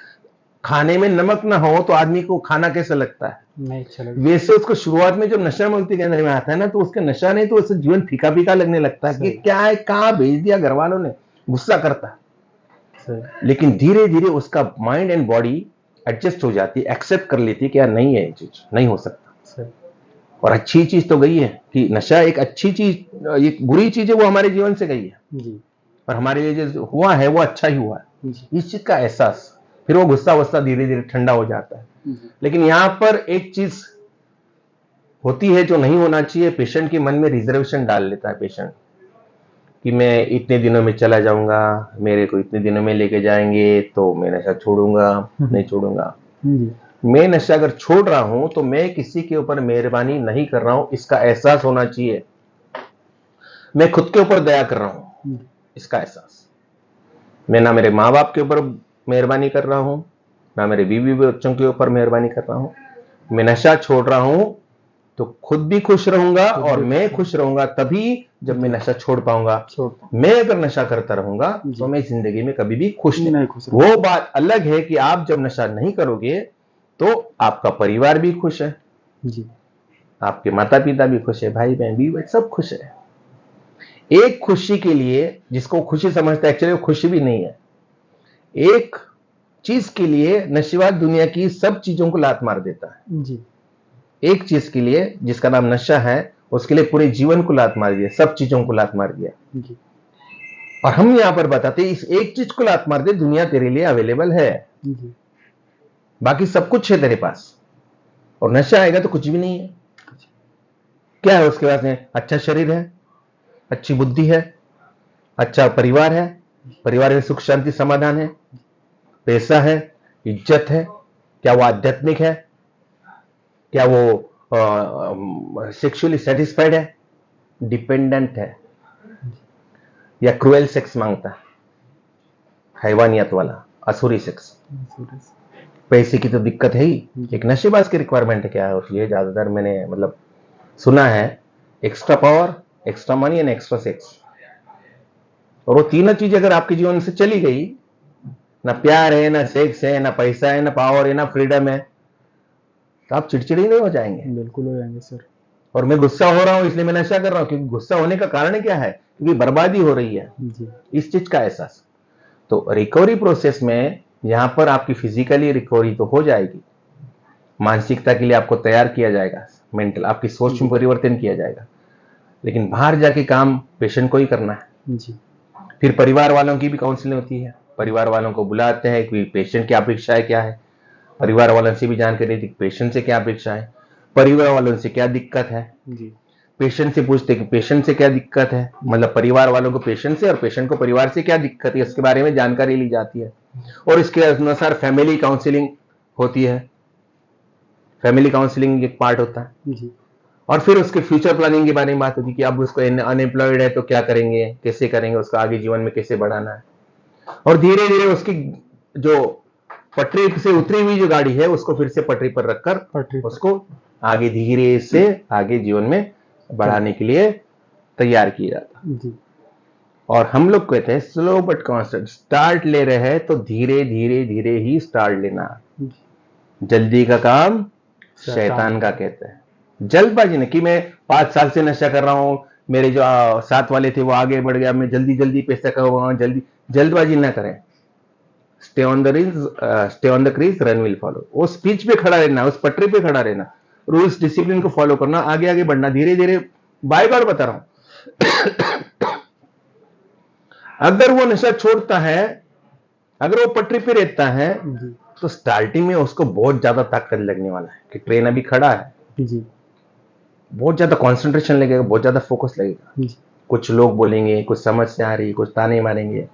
खाने में नमक ना हो तो आदमी को खाना कैसा लगता है, नहीं अच्छा लगता, वैसे उसको शुरुआत में जब नशा मुक्ति केंद्र में आता है ना, तो उसका नशा नहीं तो उसका जीवन फीका फीका लगने लगता है कि क्या है, कहां भेज दिया घर वालों ने, गुस्सा करता है। लेकिन धीरे धीरे उसका माइंड एंड बॉडी एडजस्ट हो जाती है, एक्सेप्ट कर लेती है कि यार नहीं है, ये चीज नहीं हो सकता। और अच्छी चीज तो गई है कि नशा एक अच्छी चीज, एक बुरी चीज है वो हमारे जीवन से गई है जी। और हमारे लिए जो हुआ है वो अच्छा ही हुआ है, इस चीज का एहसास, फिर वो गुस्सा वुस्सा धीरे धीरे ठंडा हो जाता है। लेकिन यहां पर एक चीज होती है जो नहीं होना चाहिए, पेशेंट के मन में रिजर्वेशन डाल लेता है पेशेंट कि मैं इतने दिनों में चला जाऊंगा, मेरे को इतने दिनों में लेके जाएंगे तो मैं नशा छोड़ूंगा, नहीं छोड़ूंगा। मैं नशा अगर छोड़ रहा हूं तो मैं किसी के ऊपर मेहरबानी नहीं कर रहा हूं, इसका एहसास होना चाहिए। मैं खुद के ऊपर दया कर रहा हूं, इसका एहसास। मैं ना मेरे माँ बाप के ऊपर मेहरबानी कर रहा हूं, ना मेरे बीवी बच्चों के ऊपर मेहरबानी कर रहा हूं। मैं नशा छोड़ रहा हूं तो खुद भी खुश रहूंगा और मैं खुश रहूंगा तभी जब मैं नशा छोड़ पाऊंगा। मैं अगर नशा करता रहूंगा तो मैं जिंदगी में कभी भी खुश नहीं। वो बात अलग है कि आप जब नशा नहीं करोगे तो आपका परिवार भी खुश है जी, आपके माता पिता भी खुश है, भाई बहन भी सब खुश है। एक खुशी के लिए, जिसको खुशी समझता है, एक्चुअली वो खुशी भी नहीं है, एक चीज के लिए नशेबाज दुनिया की सब चीजों को लात मार देता है जी। एक चीज के लिए जिसका नाम नशा है, उसके लिए पूरे जीवन को लात मार दिया, सब चीजों को लात मार दिया जी। और हम यहां पर बताते इस एक चीज को लात मार दे, दुनिया तेरे लिए अवेलेबल है जी। बाकी सब कुछ है तेरे पास, और नशा आएगा तो कुछ भी नहीं है। क्या है उसके पास में? अच्छा शरीर है, अच्छी बुद्धि है, अच्छा परिवार है, परिवार में सुख शांति समाधान है, पैसा है, इज्जत है। क्या वो आध्यात्मिक है? क्या वो सेक्सुअली सेटिस्फाइड है? डिपेंडेंट है या क्रूएल सेक्स मांगता है, हैवानियत वाला असुरी सेक्स? पैसे की तो दिक्कत है ही। एक नशेबाज की रिक्वायरमेंट क्या है? ये ज्यादातर मैंने मतलब सुना है, extra power, extra money and extra sex. और वो तीनों चीज अगर आपके जीवन से चली गई, ना प्यार है, ना सेक्स है, ना पैसा है, ना पावर है, ना फ्रीडम है, तो आप चिड़चिड़ी नहीं हो जाएंगे? बिल्कुल हो जाएंगे सर। और मैं गुस्सा हो रहा हूं इसलिए मैं नशा कर रहा हूं, क्योंकि गुस्सा होने का कारण क्या है? क्योंकि बर्बादी हो रही है जी। इस चीज का एहसास। तो रिकवरी प्रोसेस में यहाँ पर आपकी फिजिकली रिकवरी तो हो जाएगी, मानसिकता के लिए आपको तैयार किया जाएगा, मेंटल आपकी सोच में परिवर्तन किया जाएगा, लेकिन बाहर जाके काम पेशेंट को ही करना है। जी। फिर परिवार वालों की भी काउंसलिंग होती है, परिवार वालों को बुलाते हैं कि पेशेंट की अपेक्षाएं क्या है, परिवार वालों से भी जानकारी दी पेशेंट से क्या अपेक्षा है, परिवार वालों से क्या दिक्कत है, जी। पेशेंट से पूछते कि पेशेंट से क्या दिक्कत है, मतलब परिवार वालों को पेशेंट से और पेशेंट को परिवार से क्या दिक्कत है, इसके बारे में जानकारी ली जाती है। और इसके अनुसार फैमिली काउंसलिंग होती है, फैमिली काउंसलिंग एक पार्ट होता है। जी। और फिर उसके फ्यूचर प्लानिंग के बारे में बात होती है कि अब उसको अनएम्प्लॉयड है तो क्या करेंगे, कैसे करेंगे, उसको आगे जीवन में कैसे बढ़ाना है। और धीरे धीरे उसकी जो पटरी से उतरी हुई जो गाड़ी है उसको फिर से पटरी पर रखकर उसको आगे धीरे से आगे जीवन में बढ़ाने के लिए तैयार किया जाता है। जी। और हम लोग कहते हैं स्लो बट कांस्टेंट, स्टार्ट ले रहे हैं तो धीरे धीरे धीरे ही स्टार्ट लेना। जल्दी का काम शैतान का कहते हैं। जल्दबाजी नहीं कि मैं 5 साल से नशा कर रहा हूं, मेरे जो साथ वाले थे वो आगे बढ़ गया, मैं जल्दी जल्दी पैसा कमाऊंगा, जल्दबाजी ना करें। Stay on the crease run will follow. वो स्पीच पे खड़ा रहना, उस पटरी पे खड़ा रहना, रूल्स डिसिप्लिन को फॉलो करना, आगे आगे बढ़ना, धीरे धीरे। बाय बार बता रहा हूं अगर वो नशा छोड़ता है, अगर वो पटरी पे रहता है तो स्टार्टिंग में उसको बहुत ज्यादा ताकत लगने वाला है कि ट्रेन अभी खड़ा है जी। बहुत ज्यादा कंसंट्रेशन लगेगा, बहुत ज्यादा फोकस लगेगा। कुछ लोग बोलेंगे, कुछ समस्या आ रही, कुछ ताने मारेंगे,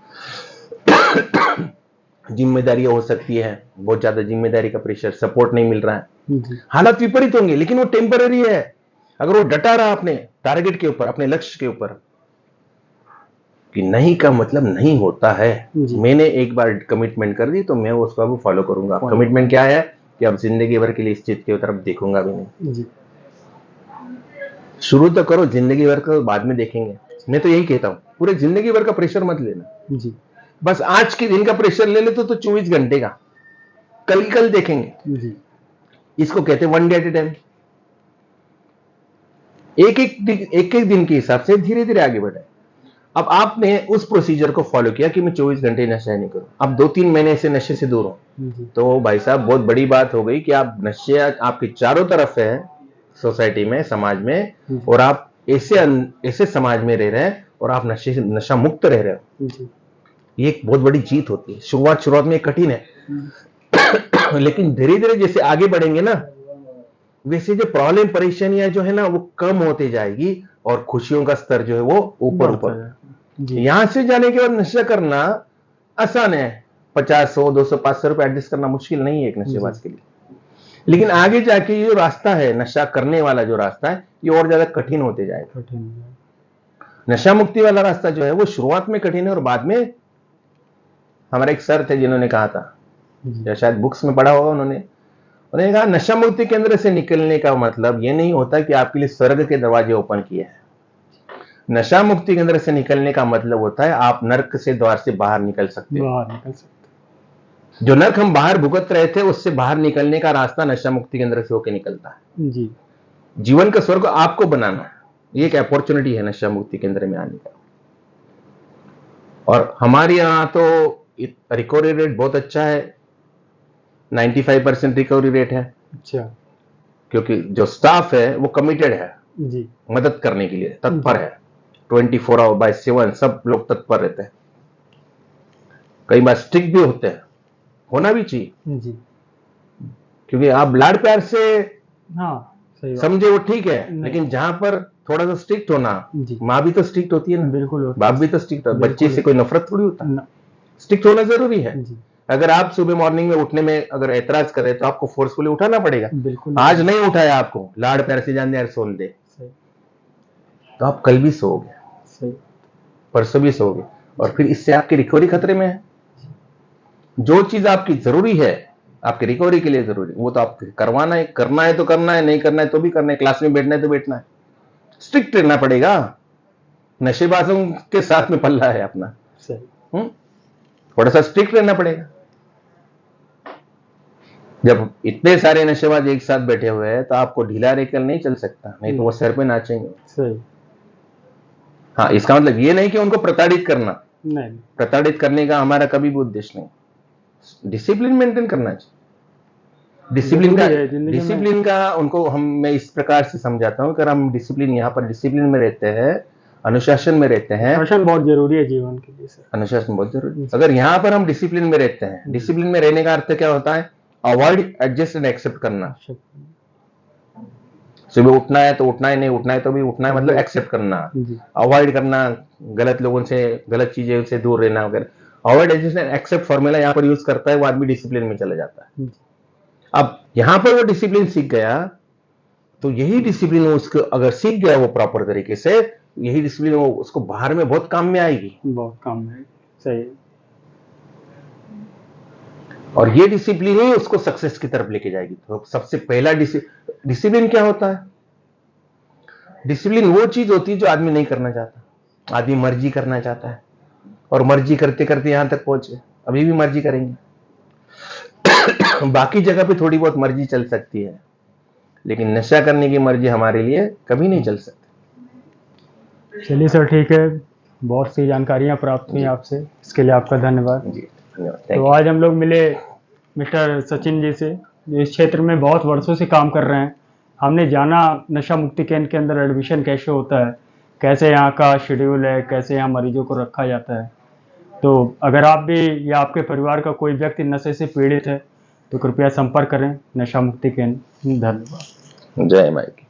जिम्मेदारी हो सकती है, बहुत ज्यादा जिम्मेदारी का प्रेशर, सपोर्ट नहीं मिल रहा है, हालात विपरीत होंगे, लेकिन वो टेम्पररी है। अगर वो डटा रहा अपने टारगेट के ऊपर, अपने लक्ष्य के ऊपर, कि नहीं का मतलब नहीं होता है, मैंने एक बार कमिटमेंट कर दी तो मैं उसको अब फॉलो करूंगा। कमिटमेंट क्या है कि अब जिंदगी भर के लिए इस चीज की तरफ देखूंगा भी नहीं। शुरू तो करो, जिंदगी भर का बाद में देखेंगे। मैं तो यही कहता हूं, पूरे जिंदगी भर का प्रेशर मत लेना जी। बस आज के दिन का प्रेशर ले ले तो 24 घंटे का, कल देखेंगे जी। इसको कहते हैं one day at A time. एक एक दिन के हिसाब से धीरे धीरे आगे बढ़े। अब आपने उस प्रोसीजर को फॉलो किया कि मैं 24 घंटे नशा नहीं करूं, अब 2-3 महीने से नशे से दूर हूं, तो भाई साहब बहुत बड़ी बात हो गई कि आप नशे आपके चारों तरफ है, सोसाइटी में, समाज में, और आप ऐसे समाज में रह रहे हैं और आप नशा मुक्त रह रहे हो। ये एक बहुत बड़ी जीत होती है। शुरुआत में कठिन है लेकिन धीरे धीरे जैसे आगे बढ़ेंगे ना, वैसे जो प्रॉब्लम परेशानियां जो है ना वो कम होती जाएगी और खुशियों का स्तर जो है वो ऊपर। यहां से जाने के बाद नशा करना आसान है, 50, 100, 200, 500 रुपए एडजस्ट करना मुश्किल नहीं है एक नशेबाज के लिए। लेकिन आगे जाके ये जो रास्ता है, नशा करने वाला जो रास्ता है, ये और ज्यादा कठिन होते जाएगा। नशा मुक्ति वाला रास्ता जो है वो शुरुआत में कठिन है और बाद में, हमारे एक सर थे जिन्होंने कहा था, या शायद बुक्स में पढ़ा होगा, उन्होंने कहा नशा मुक्ति केंद्र से निकलने का मतलब ये नहीं होता कि आपके लिए स्वर्ग के दरवाजे ओपन किए हैं। नशा मुक्ति केंद्र से निकलने का मतलब होता है आप नर्क से द्वार से बाहर निकल सकते हो। जो नर्क हम बाहर भुगत रहे थे उससे बाहर निकलने का रास्ता नशा मुक्ति केंद्र से होकर निकलता है जी। जीवन का स्वर्ग आपको बनाना है, ये एक अपॉर्चुनिटी है नशा मुक्ति केंद्र में आने का। और हमारे यहाँ तो रिकवरी रेट बहुत अच्छा है, 95% रिकवरी रेट है। अच्छा। क्योंकि जो स्टाफ है वो कमिटेड है जी, मदद करने के लिए तत्पर है, 24/7 सब लोग तत्पर रहते हैं। कई बार स्ट्रिक्ट भी होते हैं, होना भी चाहिए जी, क्योंकि आप लाड प्यार से सही समझे वो ठीक है, लेकिन जहां पर थोड़ा सा स्ट्रिक्ट होना, माँ भी तो स्ट्रिक्ट होती है ना, बिल्कुल, बाप भी तो स्ट्रिक्ट होता है, बच्चे से कोई नफरत थोड़ी होता, स्ट्रिक्ट होना जरूरी है। अगर आप सुबह मॉर्निंग में उठने में अगर ऐतराज करें तो आपको फोर्सफुली उठाना पड़ेगा। बिल्कुल, आज नहीं उठाया आपको, लाड प्यार से जान दे यार सोन दे, तो आप कल भी सोओगे, परसों भी सोओगे, और फिर इससे आपकी रिकवरी खतरे में है। जो चीज आपकी जरूरी है, आपकी रिकवरी के लिए जरूरी, वो तो आपको करवाना है, करना है तो करना है, नहीं करना है तो भी करना है, क्लास में बैठना है तो बैठना है, स्ट्रिक्ट रहना पड़ेगा। नशेबाजों के साथ में पल्ला है अपना, थोड़ा सा स्ट्रिक्ट रहना पड़ेगा। जब इतने सारे नशेबाज एक साथ बैठे हुए हैं तो आपको ढीला रहकर नहीं चल सकता, नहीं तो वो सर पे नाचेंगे। सही। हाँ, इसका मतलब ये नहीं कि उनको प्रताड़ित करना, नहीं, प्रताड़ित करने का हमारा कभी भी उद्देश्य नहीं। डिसिप्लिन मेंटेन करना चाहिए। डिसिप्लिन जरूरी है जिंदगी में। डिसिप्लिन का उनको मैं इस प्रकार से समझाता हूँ, अगर हम डिसिप्लिन यहाँ पर डिसिप्लिन में रहते हैं, अनुशासन में रहते हैं, अनुशासन बहुत जरूरी है जीवन के लिए सर। अनुशासन बहुत जरूरी है। अगर यहाँ पर हम डिसिप्लिन में रहते हैं, डिसिप्लिन में रहने का अर्थ क्या होता है? अवॉइड, एडजस्ट एंड एक्सेप्ट करना। सुबह उठना है तो उठना है, नहीं उठना है तो भी उठना है, मतलब एक्सेप्ट करना, अवॉइड करना, गलत लोगों से, गलत चीजें से दूर रहना वगैरह। Avoid, adjust and accept formula यहाँ पर यूज करता है, वो आदमी डिसिप्लिन में चला जाता है। अब यहाँ पर वो डिसिप्लिन सीख गया, तो यही डिसिप्लिन उसको अगर सीख गया वो प्रॉपर तरीके से, यही डिसिप्लिन वो उसको बाहर में बहुत काम में आएगी। बहुत काम में आएगी, सही है। और ये डिसिप्लिन ही उसको सक्सेस की तरफ लेके जाएगी। तो सबसे पहला डिसिप्लिन क्या होता है? डिसिप्लिन वो चीज होती है जो आदमी नहीं करना चाहता। आदमी मर्जी करना चाहता है, और मर्जी करते करते यहां तक पहुंचे, अभी भी मर्जी करेंगे। बाकी जगह पे थोड़ी बहुत मर्जी चल सकती है, लेकिन नशा करने की मर्जी हमारे लिए कभी नहीं चल सकती। चलिए सर, ठीक है, बहुत सी जानकारियां प्राप्त हुई आपसे, इसके लिए आपका धन्यवाद। जी धन्यवाद। तो आज हम लोग मिले मिस्टर सचिन जी से, जो इस क्षेत्र में बहुत वर्षों से काम कर रहे हैं। हमने जाना नशा मुक्ति केंद्र के अंदर एडमिशन कैसे होता है, कैसे यहाँ का शेड्यूल है, कैसे यहाँ मरीजों को रखा जाता है। तो अगर आप भी या आपके परिवार का कोई व्यक्ति नशे से पीड़ित है तो कृपया संपर्क करें नशा मुक्ति केंद्र। धन्यवाद। जय माई की।